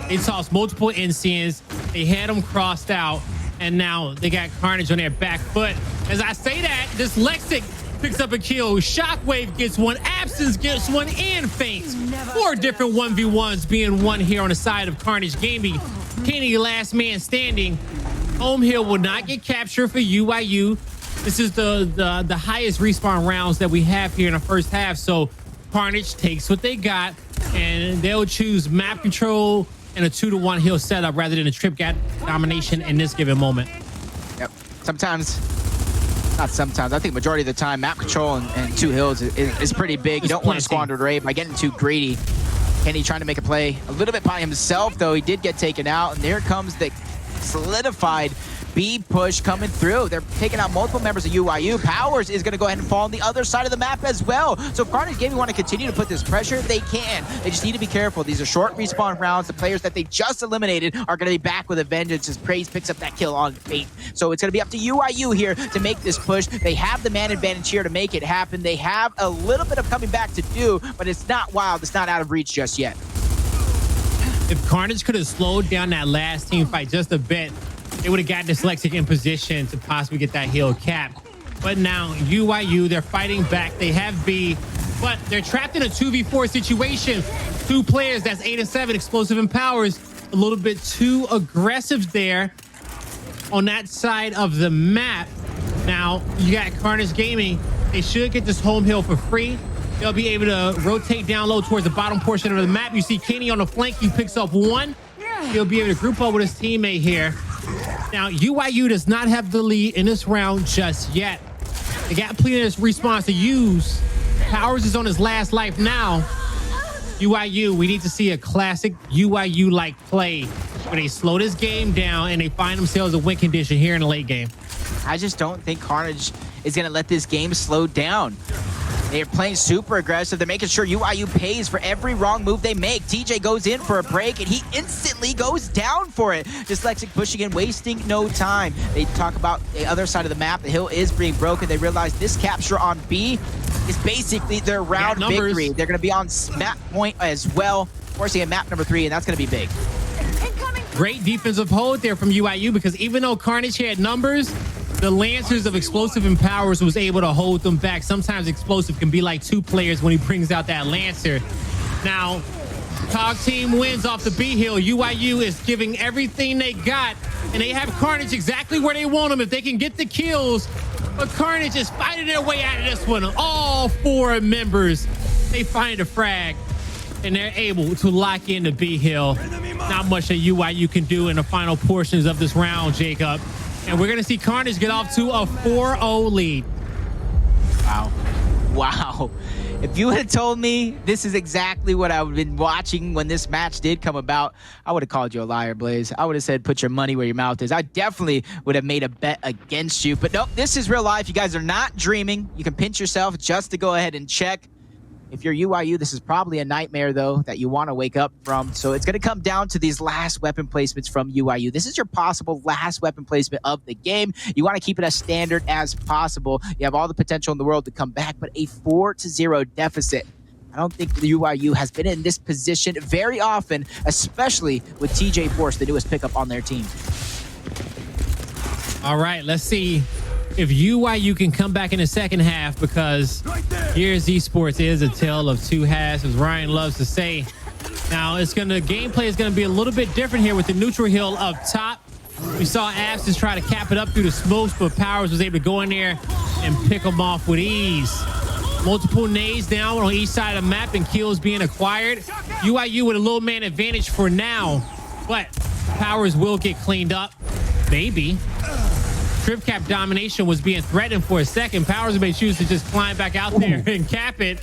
Speaker 1: They tossed multiple NCNs. They had them crossed out, and now they got Carnage on their back foot. As I say that, Dyslexic picks up a kill. Shockwave gets one. Absence gets one, and faints. 4 different 1v1s being won here on the side of Carnage Gaming. Kenny, last man standing. Home hill will not get captured for UIU. This is the highest respawn rounds that we have here in the first half. So Carnage takes what they got, and they'll choose map control and a 2-to-1 hill setup rather than a trip gap domination in this given moment.
Speaker 2: Yep. Not sometimes. I think majority of the time, map control and 2 hills is pretty big. You don't want to squander the raid by getting too greedy. Kenny trying to make a play a little bit by himself, though. He did get taken out, and there comes the solidified B push coming through. They're taking out multiple members of UIU. Powers is going to go ahead and fall on the other side of the map as well. So if Carnage Gaming want to continue to put this pressure, they can. They just need to be careful. These are short respawn rounds. The players that they just eliminated are going to be back with a vengeance as Praise picks up that kill on Fate. So it's going to be up to UIU here to make this push. They have the man advantage here to make it happen. They have a little bit of coming back to do, but it's not wild. It's not out of reach just yet.
Speaker 1: If Carnage could have slowed down that last team fight just a bit, they would have got Dyslexic in position to possibly get that hill cap. But now UIU, they're fighting back. They have B, but they're trapped in a 2v4 situation. 2 players, that's 8 and 7, explosive and powers. A little bit too aggressive there on that side of the map. Now you got Carnage Gaming. They should get this home hill for free. They'll be able to rotate down low towards the bottom portion of the map. You see Kenny on the flank. He picks up 1. He'll be able to group up with his teammate here. Now, UIU does not have the lead in this round just yet. They got plenty of response to use. Powers is on his last life now. UIU, we need to see a classic UIU-like play where they slow this game down and they find themselves a win condition here in the late game.
Speaker 2: I just don't think Carnage is going to let this game slow down. They're playing super aggressive. They're making sure UIU pays for every wrong move they make. TJ goes in for a break, and he instantly goes down for it. Dyslexic pushing in, wasting no time. They talk about the other side of the map. The hill is being broken. They realize this capture on B is basically their round victory. They're going to be on map point as well, forcing a map number 3, and that's going to be big.
Speaker 1: Great defensive hold there from UIU, because even though Carnage had numbers, the Lancers of Explosive and Powers was able to hold them back. Sometimes Explosive can be like 2 players when he brings out that Lancer. Now, Cog team wins off the B hill. UIU is giving everything they got, and they have Carnage exactly where they want him if they can get the kills. But Carnage is fighting their way out of this one. All 4 members, they find a frag, and they're able to lock in the B hill. Not much that UIU can do in the final portions of this round, Jacob. And we're going to see Carnage get off to a 4-0 lead.
Speaker 2: Wow. If you had told me this is exactly what I've been watching when this match did come about, I would have called you a liar, Blaze. I would have said, put your money where your mouth is. I definitely would have made a bet against you. But nope, this is real life. You guys are not dreaming. You can pinch yourself just to go ahead and check. If you're UIU, this is probably a nightmare, though, that you want to wake up from. So it's going to come down to these last weapon placements from UIU. This is your possible last weapon placement of the game. You want to keep it as standard as possible. You have all the potential in the world to come back, but a 4-0 deficit. I don't think the UIU has been in this position very often, especially with TJ Force, the newest pickup on their team.
Speaker 1: All right, let's see if UIU can come back in the second half, because Gears Esports is a tale of 2 halves, as Ryan loves to say. Now, gameplay is gonna be a little bit different here with the neutral hill up top. We saw Absence try to cap it up through the smokes, but Powers was able to go in there and pick them off with ease. Multiple nades down on each side of the map and kills being acquired. UIU with a little man advantage for now, but Powers will get cleaned up, maybe. Trip cap domination was being threatened for a second. Powers may choose to just climb back out there and cap it.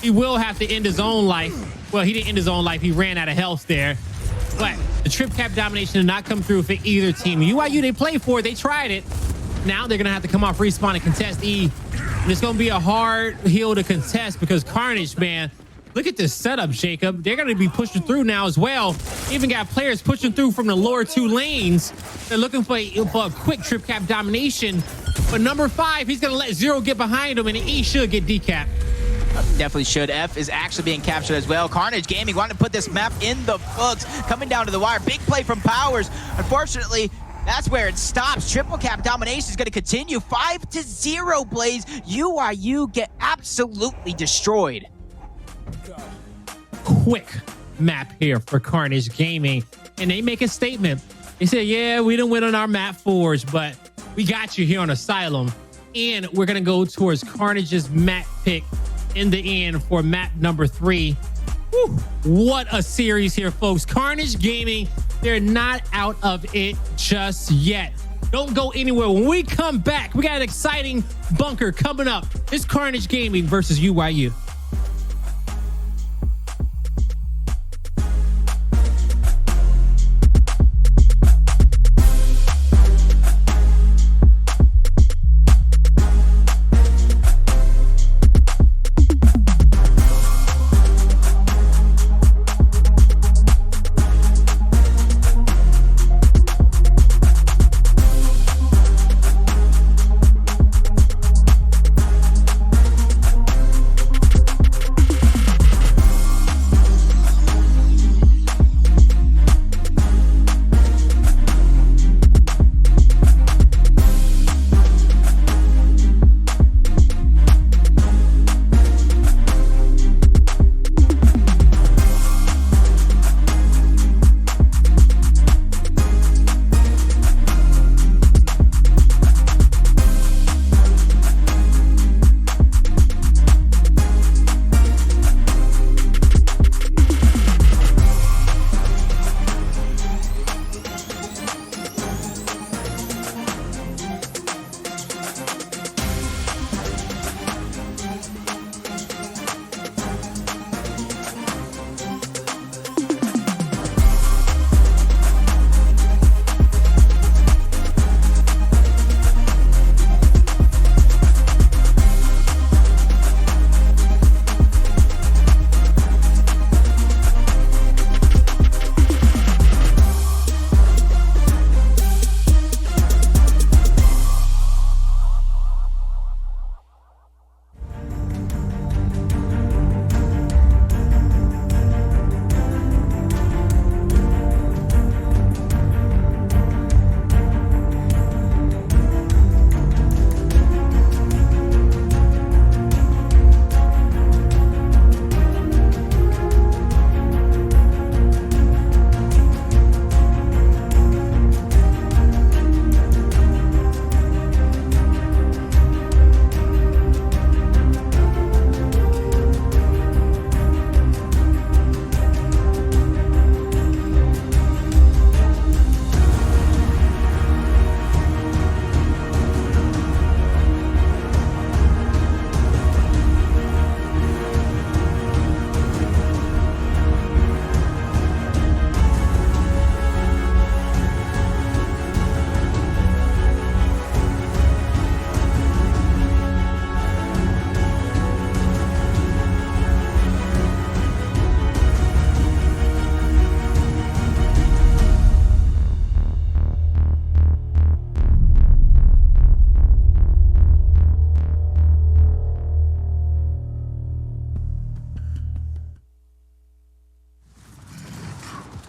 Speaker 1: He will have to end his own life. Well, he didn't end his own life. He ran out of health there. But the trip cap domination did not come through for either team. UIU, they played for it. They tried it. Now they're going to have to come off respawn and contest E. And it's going to be a hard hill to contest because Carnage, man, look at this setup, Jacob. They're going to be pushing through now as well. Even got players pushing through from the lower 2 lanes. They're looking for a quick trip cap domination. But number 5, he's going to let Zero get behind him, and E should get decapped.
Speaker 2: Definitely should. F is actually being captured as well. Carnage Gaming wanting to put this map in the books. Coming down to the wire. Big play from Powers. Unfortunately, that's where it stops. Triple cap domination is going to continue. 5-0, Blaze. UIU get absolutely destroyed.
Speaker 1: Quick map here for Carnage Gaming. And they make a statement. They say, yeah, we didn't win on our map 4s, but we got you here on Asylum. And we're going to go towards Carnage's map pick in the end for map number 3. Whew, what a series here, folks. Carnage Gaming, they're not out of it just yet. Don't go anywhere. When we come back, we got an exciting bunker coming up. It's Carnage Gaming versus UIU.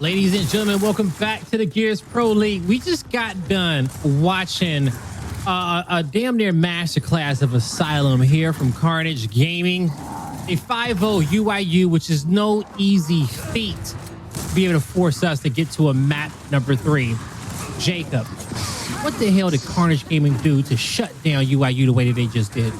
Speaker 1: Ladies and gentlemen, welcome back to the Gears Pro League. We just got done watching a damn near masterclass of Asylum here from Carnage Gaming. A 5-0 UIU, which is no easy feat to be able to force us to get to a map number 3. Jacob, what the hell did Carnage Gaming do to shut down UIU the way that they just did?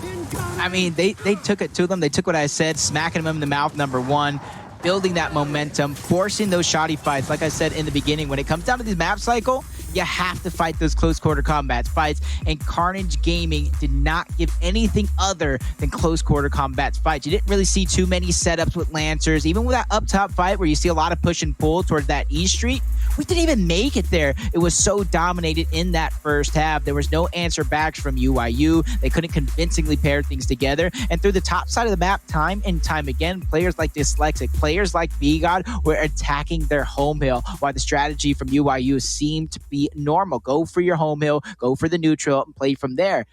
Speaker 2: I mean, they took it to them. They took what I said, smacking them in the mouth, number 1. building that momentum, forcing those shoddy fights. Like I said in the beginning, when it comes down to the map cycle, you have to fight those close quarter combat fights, and Carnage Gaming did not give anything other than close quarter combat fights. You didn't really see too many setups with Lancers. Even with that up top fight where you see a lot of push and pull towards that E Street, we didn't even make it there. It was so dominated in that first half. There was no answer backs from UIU. They couldn't convincingly pair things together. And through the top side of the map, time and time again, players like Dyslexic, players like BGod were attacking their home hill, while the strategy from UIU seemed to be normal. Go for your home hill, go for the neutral, and play from there.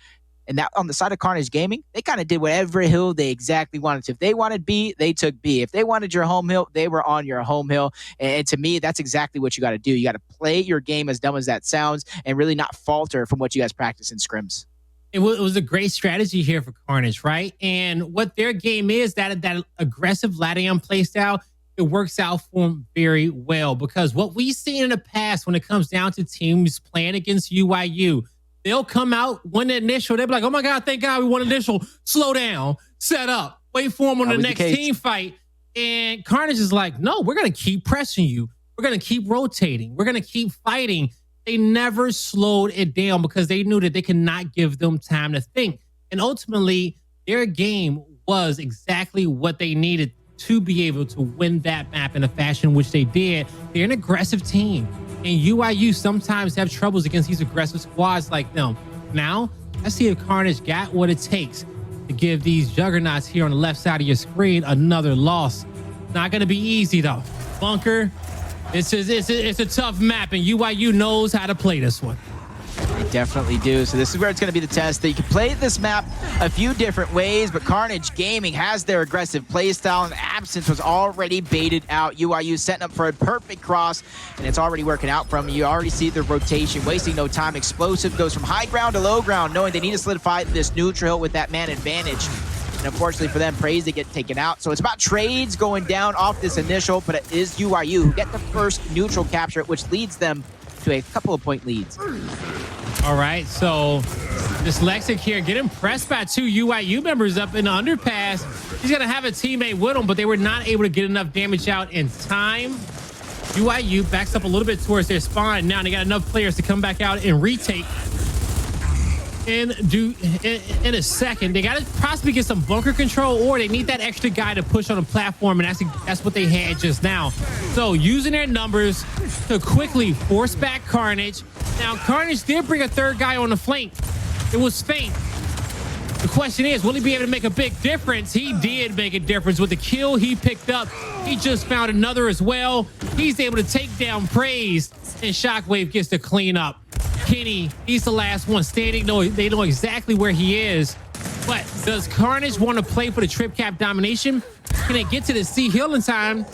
Speaker 2: And that on the side of Carnage Gaming, they kind of did whatever hill they exactly wanted to. If they wanted B, they took B. If they wanted your home hill, they were on your home hill. And to me, that's exactly what you got to do. You got to play your game, as dumb as that sounds, and really not falter from what you guys practice in scrims.
Speaker 1: It was a great strategy here for Carnage, right? And what their game is, that aggressive Latium playstyle, it works out for them very well, because what we've seen in the past when it comes down to teams playing against UIU, they'll come out, win the initial. They'll be like, oh my God, thank God we won initial. Slow down, set up, wait for them on the next team fight. And Carnage is like, no, we're going to keep pressing you. We're going to keep rotating. We're going to keep fighting. They never slowed it down because they knew that they could not give them time to think. And ultimately, their game was exactly what they needed to be able to win that map in a fashion which they did. They're an aggressive team. And UIU sometimes have troubles against these aggressive squads like them. Now, let's see if Carnage got what it takes to give these juggernauts here on the left side of your screen another loss. Not going to be easy, though. Bunker, it's a tough map, and UIU knows how to play this one.
Speaker 2: They definitely do. So this is where it's going to be the test. That you can play this map a few different ways, but Carnage Gaming has their aggressive play style, and Absence was already baited out. UIU setting up for a perfect cross, and it's already working out from you. You already see the rotation, wasting no time. Explosive goes from high ground to low ground, knowing they need to solidify this neutral with that man advantage. And unfortunately for them, Praise to get taken out. So it's about trades going down off this initial, but it is UIU who get the first neutral capture, which leads them to a couple of point leads.
Speaker 1: All right, so Dyslexic here getting pressed by two UIU members up in the underpass. He's gonna have a teammate with him, but they were not able to get enough damage out in time. UIU backs up a little bit towards their spawn. Now they got enough players to come back out and retake and do in a second. They got to possibly get some bunker control, or they need that extra guy to push on the platform, and that's what they had just now. So using their numbers to quickly force back Carnage. Now Carnage did bring a third guy on the flank. It was faint. The question is, will he be able to make a big difference? He did make a difference with the kill he picked up. He just found another as well. He's able to take down Praise, and Shockwave gets to clean up. Kenny, he's the last one standing. They know exactly where he is. But does Carnage want to play for the trip cap domination? Can they get to the C hill in time?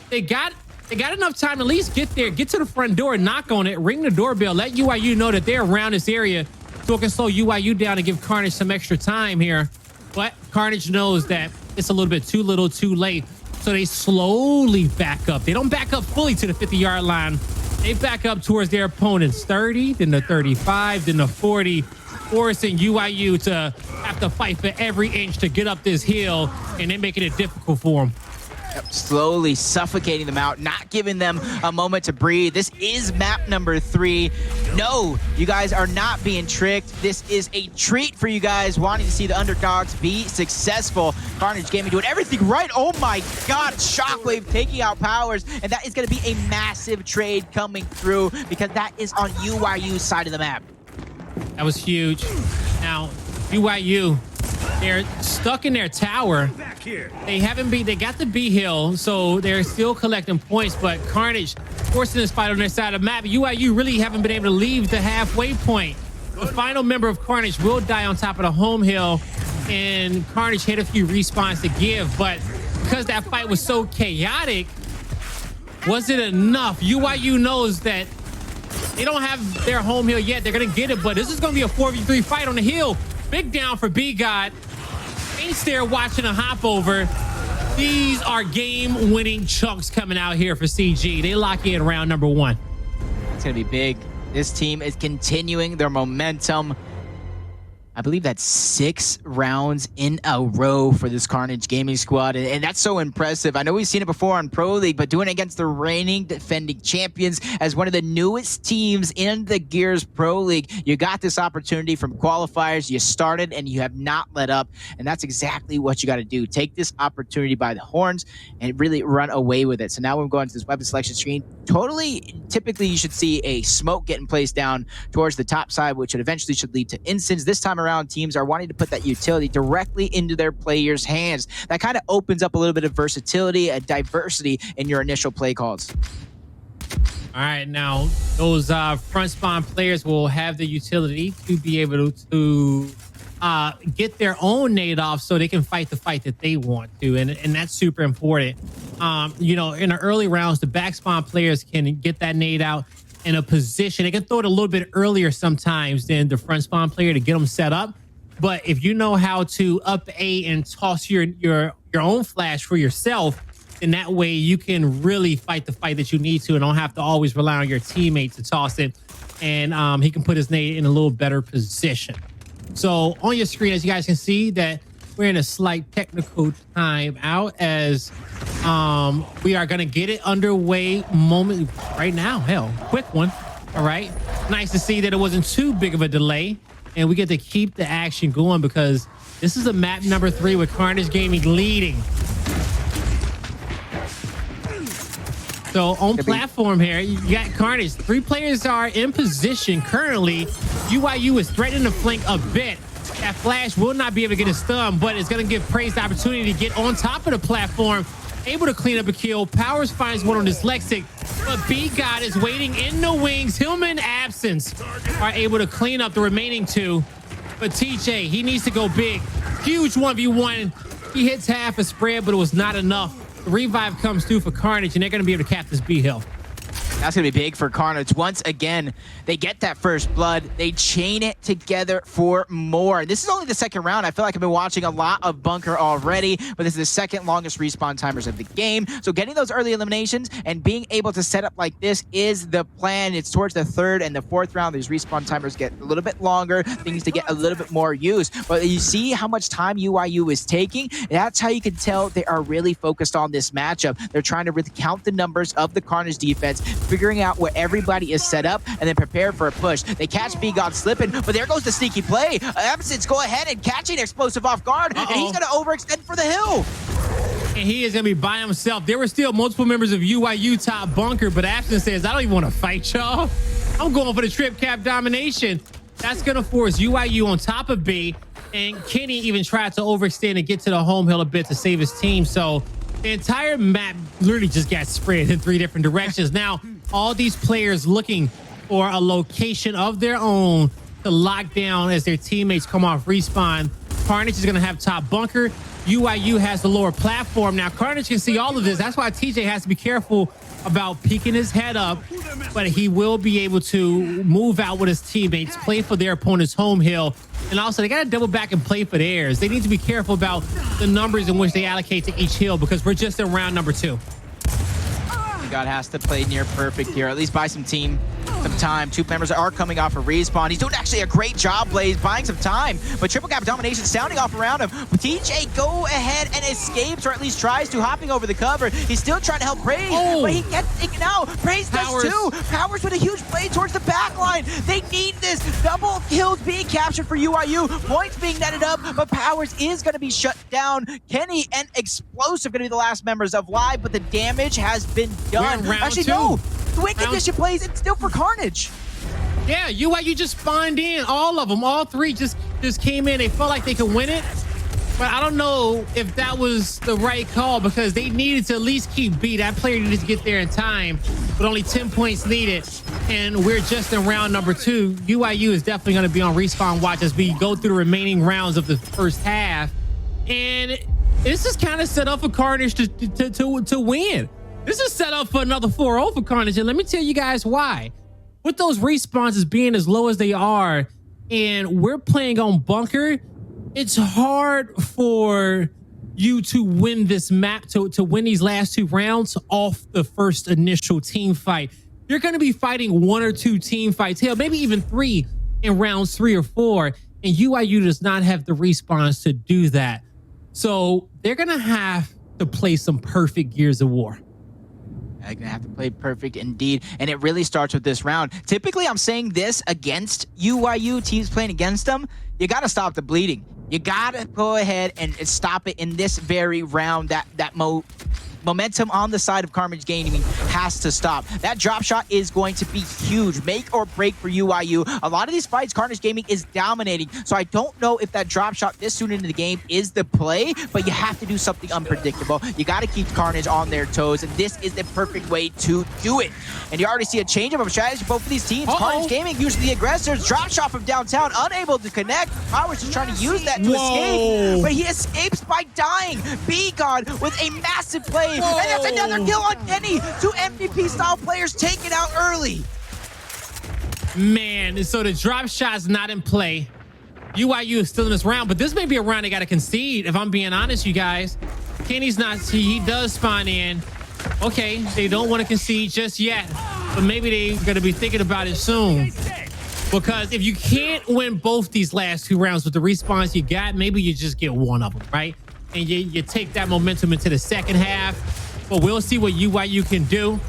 Speaker 1: They got enough time to at least get there, get to the front door, knock on it, ring the doorbell, let UIU know that they're around this area, so it can slow UIU down and give Carnage some extra time here. But Carnage knows that it's a little bit too little, too late. So they slowly back up. They don't back up fully to the 50-yard line. They back up towards their opponent's 30, then the 35, then the 40, forcing UIU to have to fight for every inch to get up this hill, and they're making it difficult for them.
Speaker 2: Slowly suffocating them out, not giving them a moment to breathe. This is map number 3. No, you guys are not being tricked. This is a treat for you guys wanting to see the underdogs be successful. Carnage Gaming doing everything right. Oh my God, Shockwave taking out Powers, and that is going to be a massive trade coming through, because that is on UIU's side of the map.
Speaker 1: That was huge. Now, UIU, they're stuck in their tower. They got the B hill, so they're still collecting points, but Carnage forcing this fight on their side of the map. UIU really haven't been able to leave the halfway point. The final member of Carnage will die on top of the home hill, and Carnage had a few respawns to give, but because that fight was so chaotic, was it enough? UIU knows that they don't have their home hill yet. They're gonna get it, but this is gonna be a 4v3 fight on the hill. Big down for BGod. Ain't there watching a hop over. These are game-winning chunks coming out here for CG. They lock in round number 1.
Speaker 2: It's gonna be big. This team is continuing their momentum. I believe that's 6 rounds in a row for this Carnage gaming squad, and that's so impressive. I know we've seen it before on Pro League, but doing it against the reigning defending champions as one of the newest teams in the Gears Pro League, you got this opportunity from qualifiers. You started and you have not let up, and that's exactly what you got to do. Take this opportunity by the horns and really run away with it. So now we're going to this weapon selection screen. Typically you should see a smoke getting placed down towards the top side, which eventually should lead to instants. This time around, teams are wanting to put that utility directly into their players' hands. That kind of opens up a little bit of versatility and diversity in your initial play calls.
Speaker 1: All right, now those front spawn players will have the utility to be able to get their own nade off so they can fight the fight that they want to, and that's super important. You know, in the early rounds, the back spawn players can get that nade out in a position. They can throw it a little bit earlier sometimes than the front spawn player to get them set up. But if you know how to up A and toss your own flash for yourself, then that way you can really fight the fight that you need to and don't have to always rely on your teammate to toss it. And he can put his nade in a little better position. So on your screen, as you guys can see, that we're in a slight technical timeout as we are going to get it underway moment right now. Hell, quick one. All right. Nice to see that it wasn't too big of a delay. And we get to keep the action going because this is a map number 3 with Carnage Gaming leading. So on platform here, you got Carnage. 3 players are in position currently. UIU is threatening to flank a bit. That flash will not be able to get a stun, but it's going to give Praise the opportunity to get on top of the platform, able to clean up a kill. Powers finds one on Dyslexic, but B-God is waiting in the wings. Hillman absence are able to clean up the remaining 2, but TJ, he needs to go big. Huge 1v1. He hits half a spread, but it was not enough. The revive comes through for Carnage, and they're going to be able to cap this B hill.
Speaker 2: That's going to be big for Carnage. Once again, they get that first blood. They chain it together for more. This is only the second round. I feel like I've been watching a lot of Bunker already, but this is the second longest respawn timers of the game. So getting those early eliminations and being able to set up like this is the plan. It's towards the 3rd and the 4th round. These respawn timers get a little bit longer, things to get a little bit more use. But you see how much time UIU is taking? That's how you can tell they are really focused on this matchup. They're trying to really count the numbers of the Carnage defense, figuring out where everybody is set up, and then prepare for a push. They catch B-God slipping, but there goes the sneaky play. Absence go ahead and catching Explosive off guard, and he's going to overextend for the hill.
Speaker 1: And he is going to be by himself. There were still multiple members of UIU top Bunker, but Absence says, I don't even want to fight y'all. I'm going for the trip cap domination. That's going to force UIU on top of B, and Kenny even tried to overextend and get to the home hill a bit to save his team. So the entire map literally just got spread in 3 different directions. Now, all these players looking for a location of their own to lock down as their teammates come off respawn. Carnage is going to have top Bunker. UIU has the lower platform. Now, Carnage can see all of this. That's why TJ has to be careful about peeking his head up, but he will be able to move out with his teammates, play for their opponent's home hill. And also, they got to double back and play for theirs. They need to be careful about the numbers in which they allocate to each hill because we're just in round number 2.
Speaker 2: God has to play near perfect here, at least buy some time. 2 members are coming off a respawn. He's doing actually a great job, Blaze, buying some time, but triple cap domination sounding off around him. TJ go ahead and escapes, or at least tries to, hopping over the cover. He's still trying to help Praise, but he gets taken out. Praise does too. Powers with a huge play towards the back line. They need this. Double kills being captured for UIU. Points being netted up, but Powers is going to be shut down. Kenny and Explosive going to be the last members of Live, but the damage has been done. Actually, no. The win condition plays, it's still for Carnage.
Speaker 1: Yeah, UIU just spawned in. All of them, all 3 just came in. They felt like they could win it. But I don't know if that was the right call because they needed to at least keep B. That player needed to get there in time, but only 10 points needed. And we're just in round number 2. UIU is definitely going to be on respawn watch as we go through the remaining rounds of the first half. And this is kind of set up for Carnage to win. This is set up for another 4-0 for Carnage, and let me tell you guys why. With those responses being as low as they are, and we're playing on Bunker, it's hard for you to win this map, to win these last 2 rounds off the first initial team fight. You're going to be fighting 1 or 2 team fights, hell, maybe even 3 in rounds 3 or 4. and UIU does not have the respawns to do that. So they're gonna have to play some perfect Gears of War.
Speaker 2: They're gonna have to play perfect indeed, and it really starts with this round. Typically, I'm saying this against UIU teams playing against them. You got to stop the bleeding. You got to go ahead and stop it in this very round. That momentum on the side of Carnage Gaming has to stop. That drop shot is going to be huge, make or break for UIU. A lot of these fights, Carnage Gaming is dominating, so I don't know if that drop shot this soon into the game is the play, but you have to do something unpredictable. You got to keep Carnage on their toes, and this is the perfect way to do it. And you already see a change of strategy both of these teams. Carnage Gaming usually the aggressors, drop shot from downtown, unable to connect. Powers just trying to use that to escape, but he escapes by dying. B-God with a massive play. And that's another kill on Kenny. 2 MVP-style players taken out early.
Speaker 1: Man, so the drop shot's not in play. UIU is still in this round, but this may be a round they got to concede, if I'm being honest, you guys. Kenny's not, he does spawn in. Okay, they don't want to concede just yet, but maybe they're going to be thinking about it soon. Because if you can't win both these last 2 rounds with the respawns you got, maybe you just get one of them, right? And you take that momentum into the second half. But we'll see what UIU can do.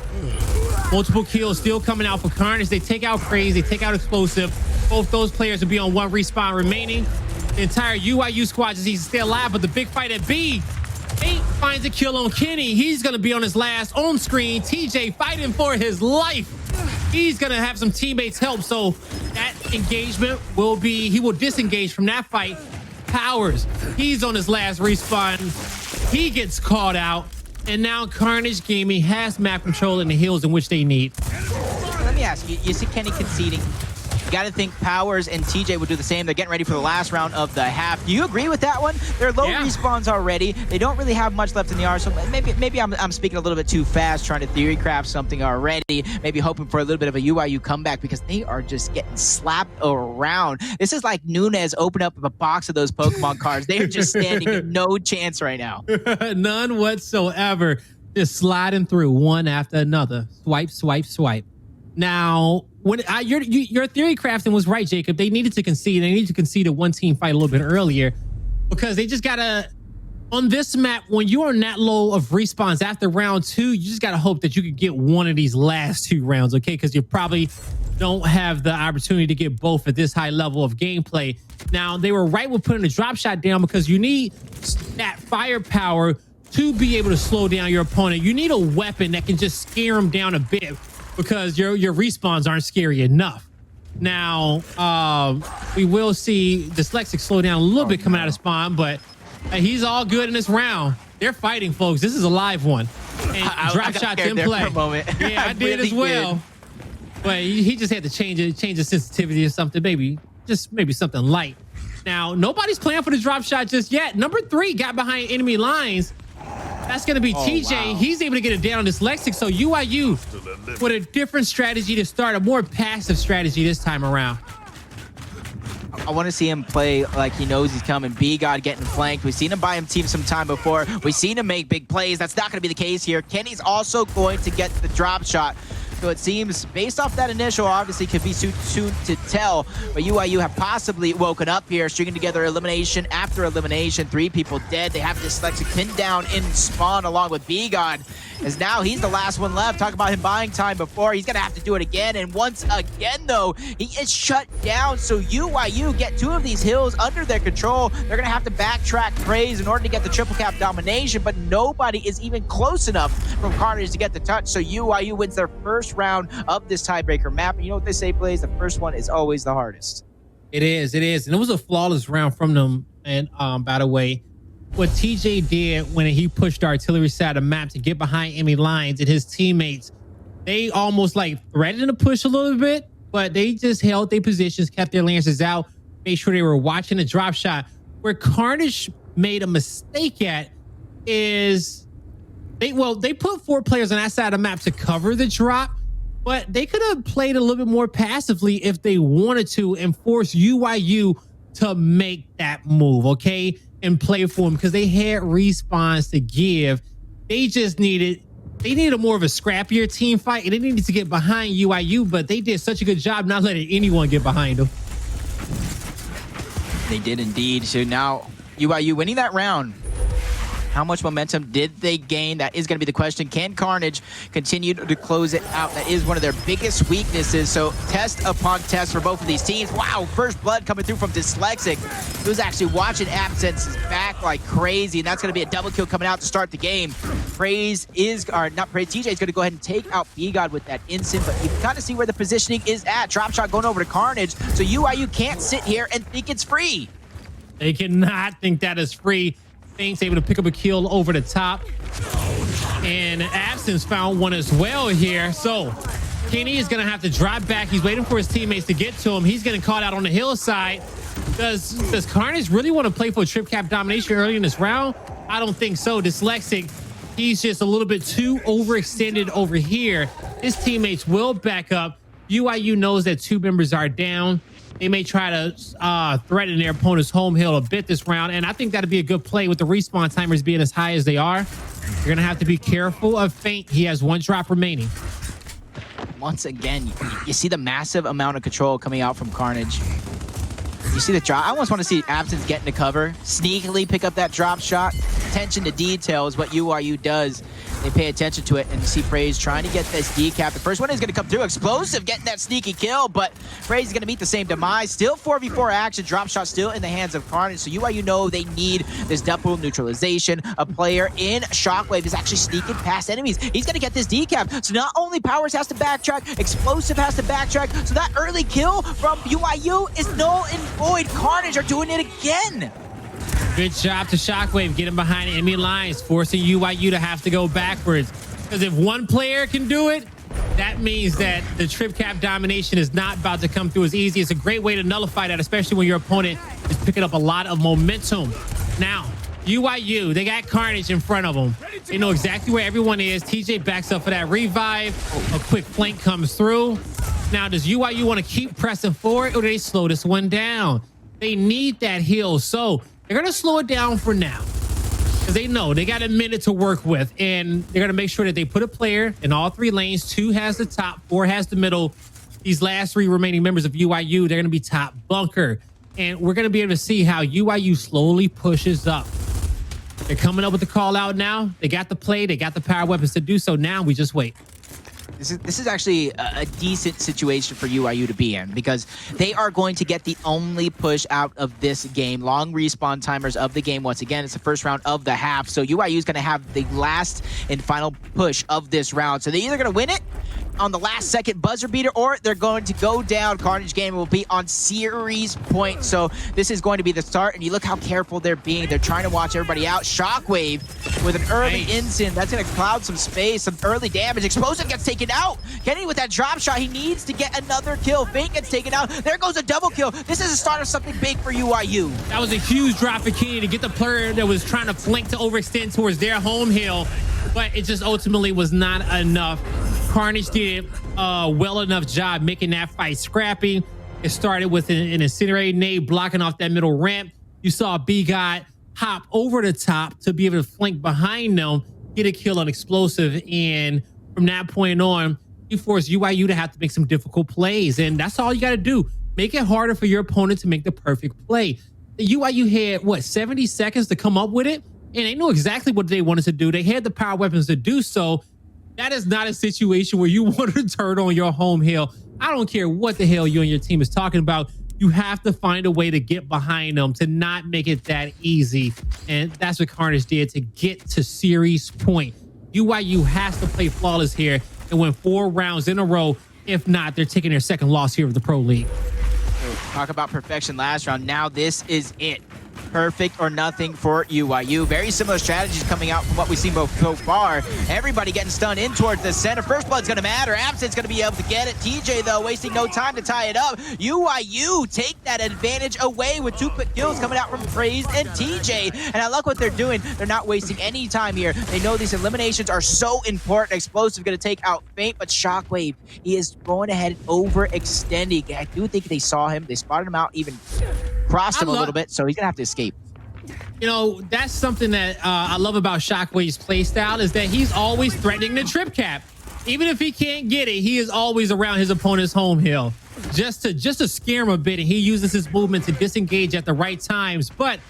Speaker 1: Multiple kills still coming out for Carnage. They take out Craze, they take out Explosive. Both those players will be on 1 respawn remaining. The entire UIU squad just needs to stay alive, but the big fight at B, 8 finds a kill on Kenny. He's gonna be on his last on screen. TJ fighting for his life. He's gonna have some teammates help, so that engagement will be, he will disengage from that fight. Powers, he's on his last respawn. He gets caught out, and now Carnage Gaming has map control in the hills in which they need.
Speaker 2: Let me ask you, you see Kenny conceding. You got to think Powers and TJ would do the same. They're getting ready for the last round of the half. Do you agree with that one? They're low respawns already. They don't really have much left in the arsenal. Maybe I'm speaking a little bit too fast, trying to theory craft something already. Maybe hoping for a little bit of a UIU comeback because they are just getting slapped around. This is like Nunez opened up a box of those Pokemon cards. They are just standing no chance right now.
Speaker 1: None whatsoever. Just sliding through one after another. Swipe, swipe, swipe. Now, when your theory crafting was right, Jacob. They needed to concede. They needed to concede a 1-team fight a little bit earlier because they just gotta, on this map, when you're on that low of respawns after round 2, you just gotta hope that you could get one of these last 2 rounds, okay? Because you probably don't have the opportunity to get both at this high level of gameplay. Now, they were right with putting the drop shot down because you need that firepower to be able to slow down your opponent. You need a weapon that can just scare them down a bit, because your respawns aren't scary enough. Now, we will see Dyslexic slow down a little bit coming out of spawn, but he's all good in this round. They're fighting, folks. This is a live one. And drop shots in play. Yeah, I did as well. But he just had to change the sensitivity or something. Maybe something light. Now, nobody's playing for the drop shot just yet. Number 3 got behind enemy lines. That's going to be TJ. Wow. He's able to get it down on Dyslexic. So UIU with a different strategy to start, a more passive strategy this time around.
Speaker 2: I want to see him play like he knows he's coming. B-God getting flanked. We've seen him buy him team some time before. We've seen him make big plays. That's not going to be the case here. Kenny's also going to get the drop shot. So it seems, based off that initial, obviously could be too soon to tell, but UIU have possibly woken up here, stringing together elimination after elimination. 3 people dead. They have Dyslexic pinned down in spawn along with B-God, as now he's the last one left. Talk about him buying time before. He's going to have to do it again, and once again, though, he is shut down. So UIU get 2 of these hills under their control. They're going to have to backtrack Praise in order to get the triple cap domination, but nobody is even close enough from Carnage to get the touch. So UIU wins their first round of this tiebreaker map. And you know what they say, Blaze? The first one is always the hardest.
Speaker 1: It is. And it was a flawless round from them. And by the way, what TJ did when he pushed the artillery side of the map to get behind enemy lines and his teammates, they almost like threatened to push a little bit, but they just held their positions, kept their lancers out, made sure they were watching the drop shot. Where Carnage made a mistake at is they put 4 players on that side of the map to cover the drop, but they could have played a little bit more passively if they wanted to and force UIU to make that move, okay? And play for them because they had respawns to give. They needed a more of a scrappier team fight, and they needed to get behind UIU, but they did such a good job not letting anyone get behind them.
Speaker 2: They did indeed. So now UIU winning that round. How much momentum did they gain? That is going to be the question. Can Carnage continue to close it out? That is one of their biggest weaknesses. So test upon test for both of these teams. Wow, first blood coming through from Dyslexic, who's actually watching Absence's back like crazy. And that's going to be a double kill coming out to start the game. TJ is going to go ahead and take out B-God with that instant, but you can kind of see where the positioning is at. Drop shot going over to Carnage. So UIU can't sit here and think it's free.
Speaker 1: They cannot think that is free. Faint's able to pick up a kill over the top. And Absence found one as well here. So Kenny is going to have to drop back. He's waiting for his teammates to get to him. He's getting caught out on the hillside. Does Carnage really want to play for trip cap domination early in this round? I don't think so. Dyslexic, he's just a little bit too overextended over here. His teammates will back up. UIU knows that 2 members are down. They may try to threaten their opponent's home hill a bit this round, and I think that'd be a good play with the respawn timers being as high as they are. You're gonna have to be careful of Faint. He has 1 drop remaining.
Speaker 2: Once again, you see the massive amount of control coming out from Carnage. You see the drop. I almost want to see Absence get into cover, sneakily pick up that drop shot. Attention to detail is what UIU does. They pay attention to it, and you see Praise trying to get this decap. The first one is going to come through. Explosive getting that sneaky kill, but Praise is going to meet the same demise. Still 4v4 action. Drop shot still in the hands of Carnage. So UIU know they need this double neutralization. A player in Shockwave is actually sneaking past enemies. He's going to get this decap. So not only Powers has to backtrack, Explosive has to backtrack. So that early kill from UIU is null and void. Carnage are doing it again.
Speaker 1: Good job to Shockwave getting behind enemy lines, forcing UIU to have to go backwards. Because if one player can do it, that means that the trip cap domination is not about to come through as easy. It's a great way to nullify that, especially when your opponent is picking up a lot of momentum. Now, UIU, they got Carnage in front of them. They know exactly where everyone is. TJ backs up for that revive. A quick flank comes through. Now, does UIU want to keep pressing forward, or do they slow this one down? They need that heal, so they're going to slow it down for now because they know they got a minute to work with, and they're going to make sure that they put a player in all 3 lanes. 2 has the top, 4 has the middle. These last 3 remaining members of UIU, they're going to be top bunker, and we're going to be able to see how UIU slowly pushes up. They're coming up with the call out now. They got the play. They got the power weapons to do so. Now we just wait.
Speaker 2: This is actually a decent situation for UIU to be in because they are going to get the only push out of this game. Long respawn timers of the game. Once again, it's the first round of the half. So UIU is going to have the last and final push of this round. So they're either going to win it on the last second buzzer beater, or they're going to go down. Carnage game will be on series point. So this is going to be the start, and you look how careful they're being. They're trying to watch everybody out. Shockwave with an early instant. That's going to cloud some space, some early damage. Explosive gets taken out. Kenny with that drop shot. He needs to get another kill. Faint gets taken out. There goes a double kill. This is a start of something big for UIU.
Speaker 1: That was a huge drop for Kenny to get the player that was trying to flank to overextend towards their home hill, but it just ultimately was not enough. Carnage did well enough job making that fight scrappy. It started with an incinerating nade blocking off that middle ramp. You saw B-God hop over the top to be able to flank behind them, get a kill on Explosive, and from that point on, you force UIU to have to make some difficult plays, and that's all you got to do. Make it harder for your opponent to make the perfect play. The UIU had, what, 70 seconds to come up with it, and they knew exactly what they wanted to do. They had the power weapons to do so. That is not a situation where you want to turn on your home hill. I don't care what the hell you and your team is talking about. You have to find a way to get behind them, to not make it that easy. And that's what Carnage did to get to series point. UIU has to play flawless here and win 4 rounds in a row. If not, they're taking their second loss here of the Pro League.
Speaker 2: Talk about perfection last round. Now this is it. Perfect or nothing for UIU. Very similar strategies coming out from what we've seen so far. Everybody getting stunned in towards the center. First blood's going to matter. Absent's going to be able to get it. TJ, though, wasting no time to tie it up. UIU take that advantage away with 2 quick kills coming out from Praise and TJ. And I like what they're doing. They're not wasting any time here. They know these eliminations are so important. Explosive going to take out Faint, but Shockwave, he is going ahead and overextending. I do think they saw him. They spotted him out, even crossed him a little bit, so he's going to have to escape.
Speaker 1: You know, that's something that I love about Shockwave's playstyle, is that he's always threatening the trip cap. Even if he can't get it, he is always around his opponent's home hill. just to scare him a bit, and he uses his movement to disengage at the right times. But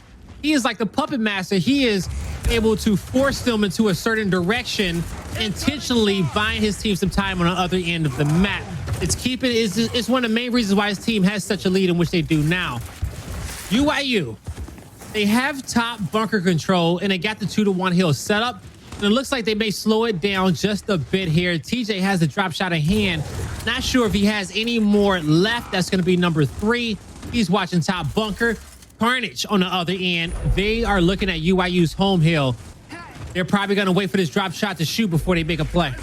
Speaker 1: he is like the puppet master. He is able to force them into a certain direction, intentionally buying his team some time on the other end of the map. It's one of the main reasons why his team has such a lead in which they do now. UIU, they have top bunker control, and they got the 2-to-1 hill set up. And it looks like they may slow it down just a bit here. TJ has the drop shot in hand. Not sure if he has any more left. That's going to be number 3. He's watching top bunker. Carnage on the other end. They are looking at UIU's home hill. They're probably going to wait for this drop shot to shoot before they make a play.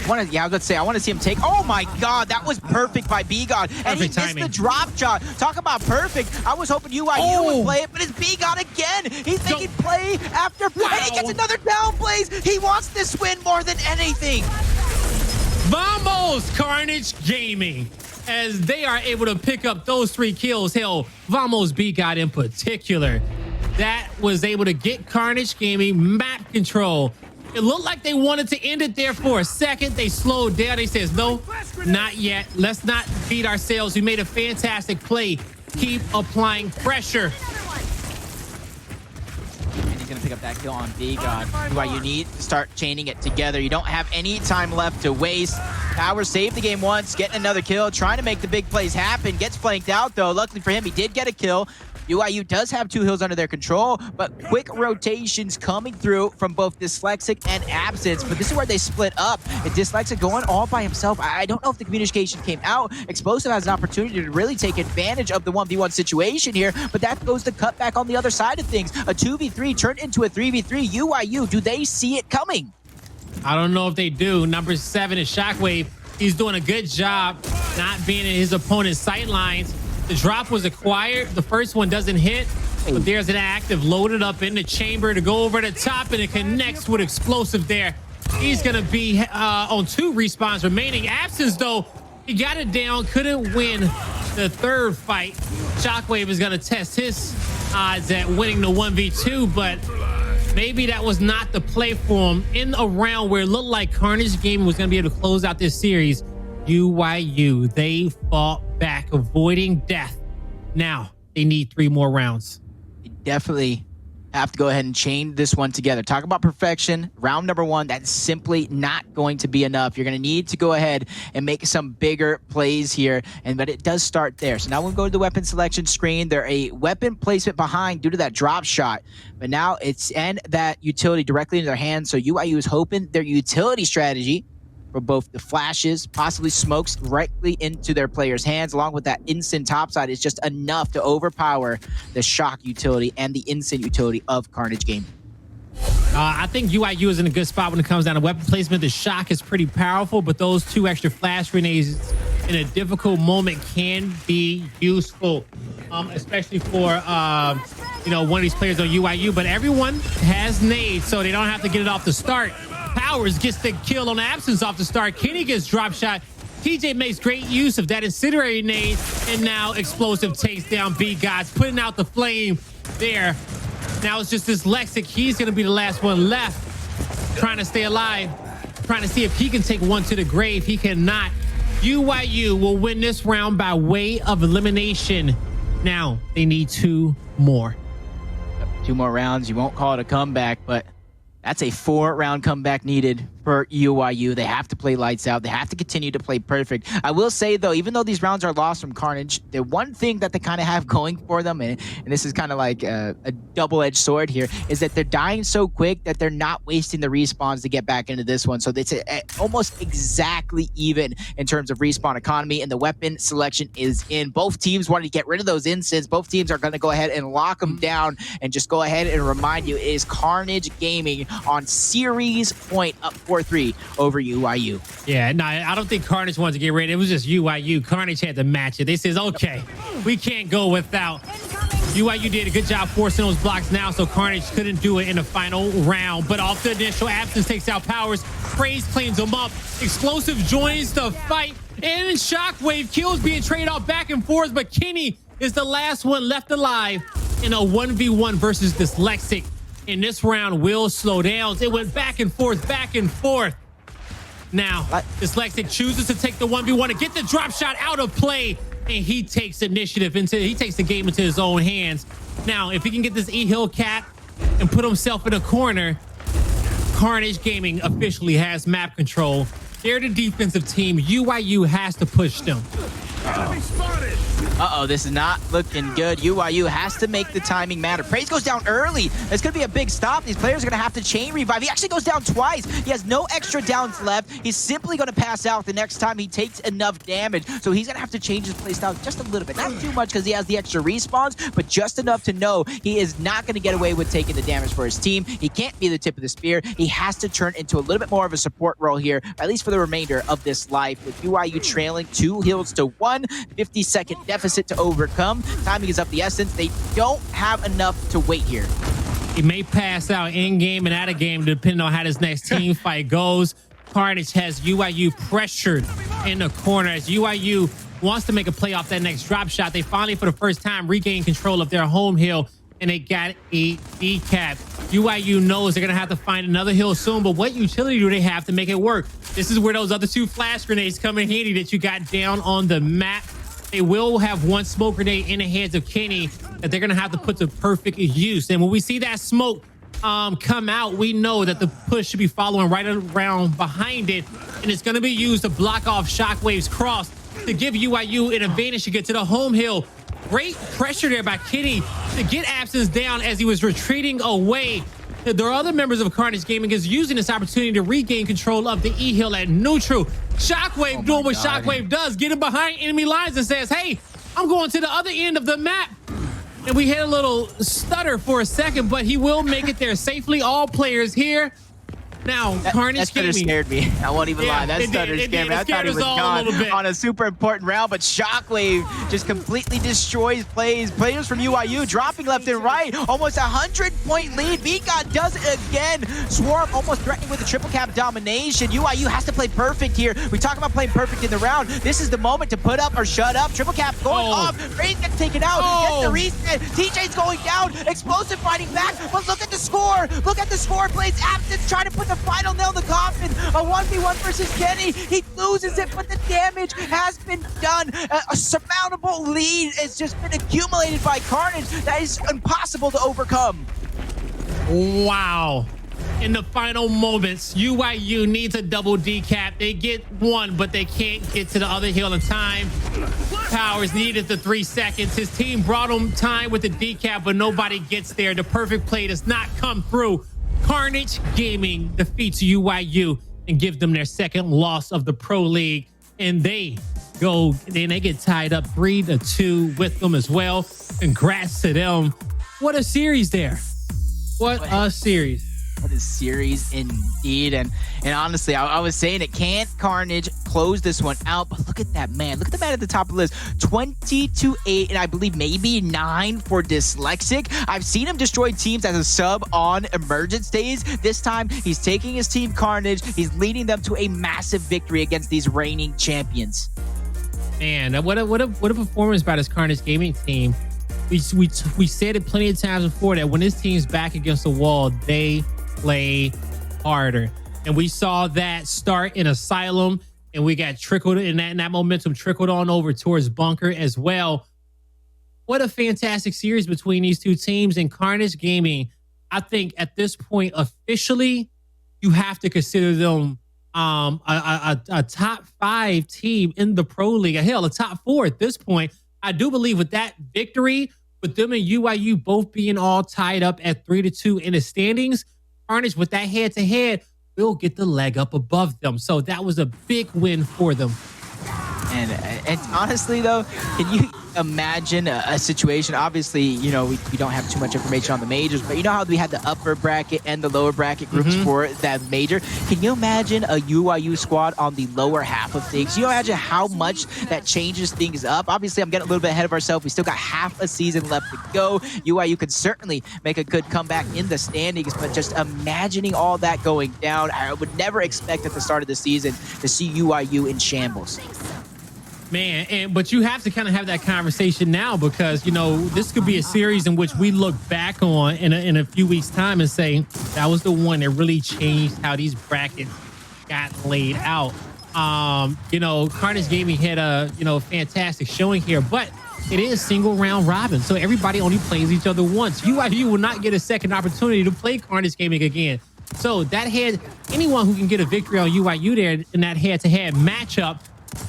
Speaker 2: I was about to say, I want to see him take. Oh my God, that was perfect by B-God. And he missed the drop shot. Talk about perfect. I was hoping UIU would play it, but it's B-God again. He's making play after play. And he gets another down plays. He wants this win more than anything.
Speaker 1: Vamos, Carnage Gaming, as they are able to pick up those 3 kills. Hell, Vamos B-God in particular. That was able to get Carnage Gaming map control. It looked like they wanted to end it there for a second. They slowed down. They says, no, not yet. Let's not beat ourselves. We made a fantastic play. Keep applying pressure.
Speaker 2: And he's going to pick up that kill on B-God. Why you need to start chaining it together. You don't have any time left to waste. Power saved the game once, getting another kill, trying to make the big plays happen. Gets flanked out, though. Luckily for him, he did get a kill. UIU does have 2 hills under their control, but quick rotations coming through from both Dyslexic and Absence. But this is where they split up. And Dyslexic going all by himself. I don't know if the communication came out. Explosive has an opportunity to really take advantage of the 1v1 situation here, but that goes the cutback on the other side of things. A 2v3 turned into a 3v3. UIU, do they see it coming?
Speaker 1: I don't know if they do. Number 7 is Shockwave. He's doing a good job not being in his opponent's sight lines. The drop was acquired. The first one doesn't hit, but there's an active loaded up in the chamber to go over the top, and it connects with Explosive there. He's going to be on 2 respawns remaining. Absence, though, he got it down, couldn't win the 3rd fight. Shockwave is going to test his odds at winning the 1v2, but maybe that was not the play for him in a round where it looked like Carnage Gaming was going to be able to close out this series. UIU, they fought back, avoiding death. Now they need 3 more rounds.
Speaker 2: They definitely have to go ahead and chain this one together. Talk about perfection. Round number 1, that's simply not going to be enough. You're going to need to go ahead and make some bigger plays here, but it does start there. So now we'll go to the weapon selection screen. They're a weapon placement behind due to that drop shot, but now it's that utility directly into their hands. So UIU is hoping their utility strategy for both the flashes, possibly smokes directly into their players' hands, along with that instant topside, is just enough to overpower the shock utility and the instant utility of Carnage Game.
Speaker 1: I think UIU is in a good spot when it comes down to weapon placement. The shock is pretty powerful, but those 2 extra flash grenades in a difficult moment can be useful, especially for one of these players on UIU. But everyone has nades, so they don't have to get it off the start. Powers gets the kill on Absence off the start. Kenny gets drop shot. TJ makes great use of that incendiary nade, and now Explosive takes down B-Gods, putting out the flame there. Now it's just Dyslexic. He's going to be the last one left, trying to stay alive, trying to see if he can take one to the grave. He cannot. UIU will win this round by way of elimination. Now they need 2 more.
Speaker 2: 2 more rounds. You won't call it a comeback, but that's a 4-round comeback needed for UIU. They have to play lights out. They have to continue to play perfect. I will say, though, even though these rounds are lost from Carnage, the one thing that they kind of have going for them, and this is kind of like a double-edged sword here, is that they're dying so quick that they're not wasting the respawns to get back into this one. So it's almost exactly even in terms of respawn economy, and the weapon selection is in. Both teams wanted to get rid of those instants. Both teams are going to go ahead and lock them down, and just go ahead and remind you, it is Carnage Gaming on series point up 4-3 over UIU.
Speaker 1: Yeah, no, I don't think Carnage wanted to get rid. It was just UIU. Carnage had to match it. They says, okay, we can't go without. UIU did a good job forcing those blocks now, so Carnage couldn't do it in the final round. But off the initial, Absence takes out Powers. Praise cleans him up. Explosive joins the fight, and Shockwave kills being traded off back and forth, but Kenny is the last one left alive in a 1v1 versus Dyslexic. In this round will slow down. It went back and forth, back and forth. Now, Dyslexic chooses to take the 1v1 and get the drop shot out of play. and he takes he takes the game into his own hands. Now, if he can get this E-Hill cap and put himself in a corner, Carnage Gaming officially has map control. They're the defensive team. UIU has to push them.
Speaker 3: Enemy spotted.
Speaker 2: Uh-oh, this is not looking good. UIU has to make the timing matter. Praise goes down early. It's going to be a big stop. These players are going to have to chain revive. He actually goes down twice. He has no extra downs left. He's simply going to pass out the next time he takes enough damage. So he's going to have to change his playstyle just a little bit. Not too much because he has the extra respawns, but just enough to know he is not going to get away with taking the damage for his team. He can't be the tip of the spear. He has to turn into a little bit more of a support role here, at least for the remainder of this life, with UIU trailing 2 hills to 1, 50-second deficit to overcome. Timing is of the essence. They don't have enough to wait here.
Speaker 1: He may pass out in game and out of game depending on how this next team fight goes. Carnage has UIU pressured in the corner as UIU wants to make a play off that next drop shot. They finally, for the first time, regain control of their home hill, and they got a decap. UIU knows they're going to have to find another hill soon, but what utility do they have to make it work? This is where those other 2 flash grenades come in handy that you got down on the map. They will have 1 smoke grenade in the hands of Kenny that they're going to have to put to perfect use. And when we see that smoke come out, we know that the push should be following right around behind it, and it's going to be used to block off Shockwave's cross to give UIU an advantage to get to the home hill. Great pressure there by Kenny to get Absence down as he was retreating away. There are other members of Carnage Gaming is using this opportunity to regain control of the E-Hill at neutral. Shockwave doing what Shockwave does, getting behind enemy lines and says, hey, I'm going to the other end of the map. And we hit a little stutter for a second, but he will make it there safely. All players here. Now, Carnage Gaming
Speaker 2: scared me. I won't even lie. That stutter scared me. I thought he was gone on a super important round, but Shockwave just completely destroys players from UIU, dropping left and right. Almost 100-point lead. VGod does it again. Swarm almost threatening with the triple cap domination. UIU has to play perfect here. We talk about playing perfect in the round. This is the moment to put up or shut up. Triple cap going off. Raze gets taken out. Gets the reset. TJ's going down. Explosive fighting back. But look at the score. Look at the score. Blaze Absence trying to put the final nail in the coffin. A 1v1 versus Kenny. He loses it, but the damage has been done. A surmountable lead has just been accumulated by Carnage that is impossible to overcome.
Speaker 1: Wow. In the final moments, UIU needs a double decap. They get 1, but they can't get to the other hill in time. Powers needed the 3 seconds. His team brought him time with the decap, but nobody gets there. The perfect play does not come through. Carnage Gaming defeats UIU and gives them their 2nd loss of the Pro League. And they get tied up 3-2 with them as well. Congrats to them. What a series there. What a series.
Speaker 2: What a series indeed. And honestly, I was saying it, can't Carnage close this one out? But look at that man. Look at the man at the top of the list. 20-8, and I believe maybe 9 for Dyslexic. I've seen him destroy teams as a sub on Emergence days. This time, he's taking his team Carnage. He's leading them to a massive victory against these reigning champions.
Speaker 1: Man, what a performance by this Carnage Gaming team. We said it plenty of times before that when this team's back against the wall, they play harder. And we saw that start in Asylum, and we got trickled in that momentum trickled on over towards Bunker as well. What a fantastic series between these 2 teams. And Carnage Gaming, I think at this point, officially, you have to consider them a top 5 team in the Pro League. Hell, a top 4 at this point. I do believe with that victory, with them and UIU both being all tied up at 3-2 in the standings, Carnage with that head-to-head will get the leg up above them. So that was a big win for them.
Speaker 2: And honestly, though, can you imagine a situation? Obviously, you know, we don't have too much information on the majors, but you know how we had the upper bracket and the lower bracket groups for that major? Can you imagine a UIU squad on the lower half of things? Can you imagine how much that changes things up? Obviously, I'm getting a little bit ahead of ourselves. We still got half a season left to go. UIU could certainly make a good comeback in the standings, but just imagining all that going down, I would never expect at the start of the season to see UIU in shambles.
Speaker 1: Man, but you have to kind of have that conversation now because, you know, this could be a series in which we look back on in a few weeks' time and say that was the one that really changed how these brackets got laid out. Carnage Gaming had a fantastic showing here, but it is single round robin, so everybody only plays each other once. UIU will not get a second opportunity to play Carnage Gaming again. So that had anyone who can get a victory on UIU there in that head-to-head matchup,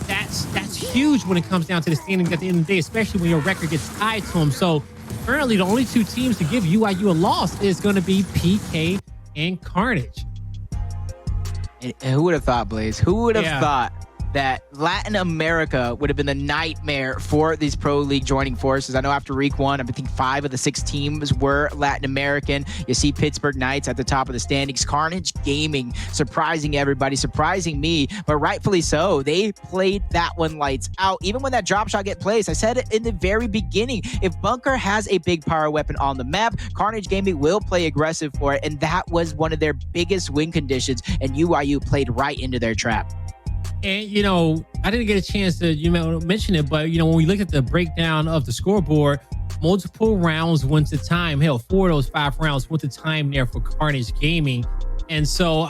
Speaker 1: that's huge when it comes down to the standings at the end of the day, especially when your record gets tied to them. So currently, the only two teams to give UIU a loss is going to be PK and Carnage.
Speaker 2: And who would have thought, Blaze? Who would have thought that Latin America would have been the nightmare for these pro league joining forces? I know after week 1, I think 5 of the 6 teams were Latin American. You see Pittsburgh Knights at the top of the standings. Carnage Gaming surprising everybody, surprising me, but rightfully so. They played that one lights out. Even when that drop shot get placed, I said it in the very beginning, if Bunker has a big power weapon on the map, Carnage Gaming will play aggressive for it, and that was one of their biggest win conditions, and UIU played right into their trap.
Speaker 1: And, I didn't get a chance to, mention it, but, when we look at the breakdown of the scoreboard, multiple rounds went to time. Hell, 4 of those 5 rounds went to time there for Carnage Gaming. And so,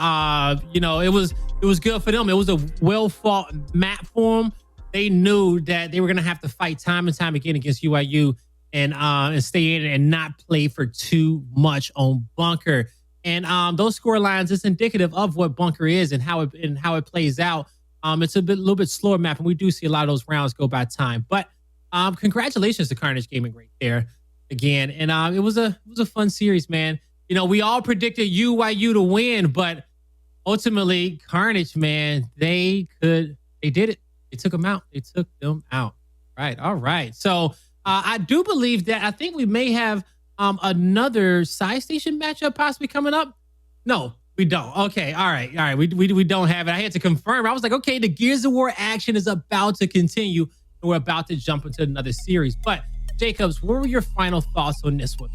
Speaker 1: it was good for them. It was a well-fought map for them. They knew that they were going to have to fight time and time again against UIU and stay in it and not play for too much on Bunker. And those score lines is indicative of what Bunker is and how it plays out. It's a little bit slower map, and we do see a lot of those rounds go by time. But congratulations to Carnage Gaming right there again. And it was a fun series, man. We all predicted UIU to win, but ultimately Carnage, man, they did it. They took them out. Right. All right. So I do believe that I think we may have another side station matchup possibly coming up. No, we don't. Okay. All right. We don't have it. I had to confirm. I was like, okay, the Gears of War action is about to continue, and we're about to jump into another series. But Jacobs, what were your final thoughts on this one?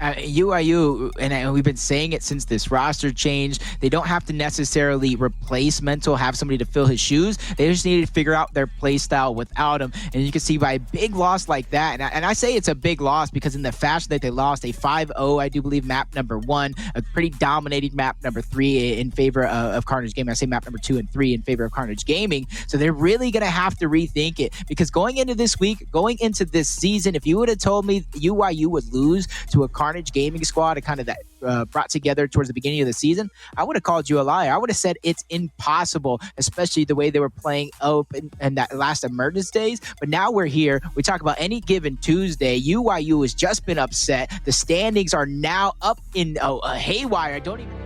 Speaker 2: UIU, and we've been saying it since this roster change, they don't have to necessarily replace Mental, have somebody to fill his shoes. They just need to figure out their play style without him. And you can see by a big loss like that, and I say it's a big loss because in the fashion that they lost, a 5-0, I do believe, map number 1, a pretty dominating map number 3 in favor of Carnage Gaming. I say map number 2 and 3 in favor of Carnage Gaming. So they're really going to have to rethink it, because going into this week, going into this season, if you would have told me UIU would lose to a Carnage Gaming squad and kind of that brought together towards the beginning of the season, I would have called you a liar. I would have said it's impossible, especially the way they were playing open and that last Emergence days. But now we're here. We talk about any given Tuesday. UIU has just been upset. The standings are now up in a haywire. I don't even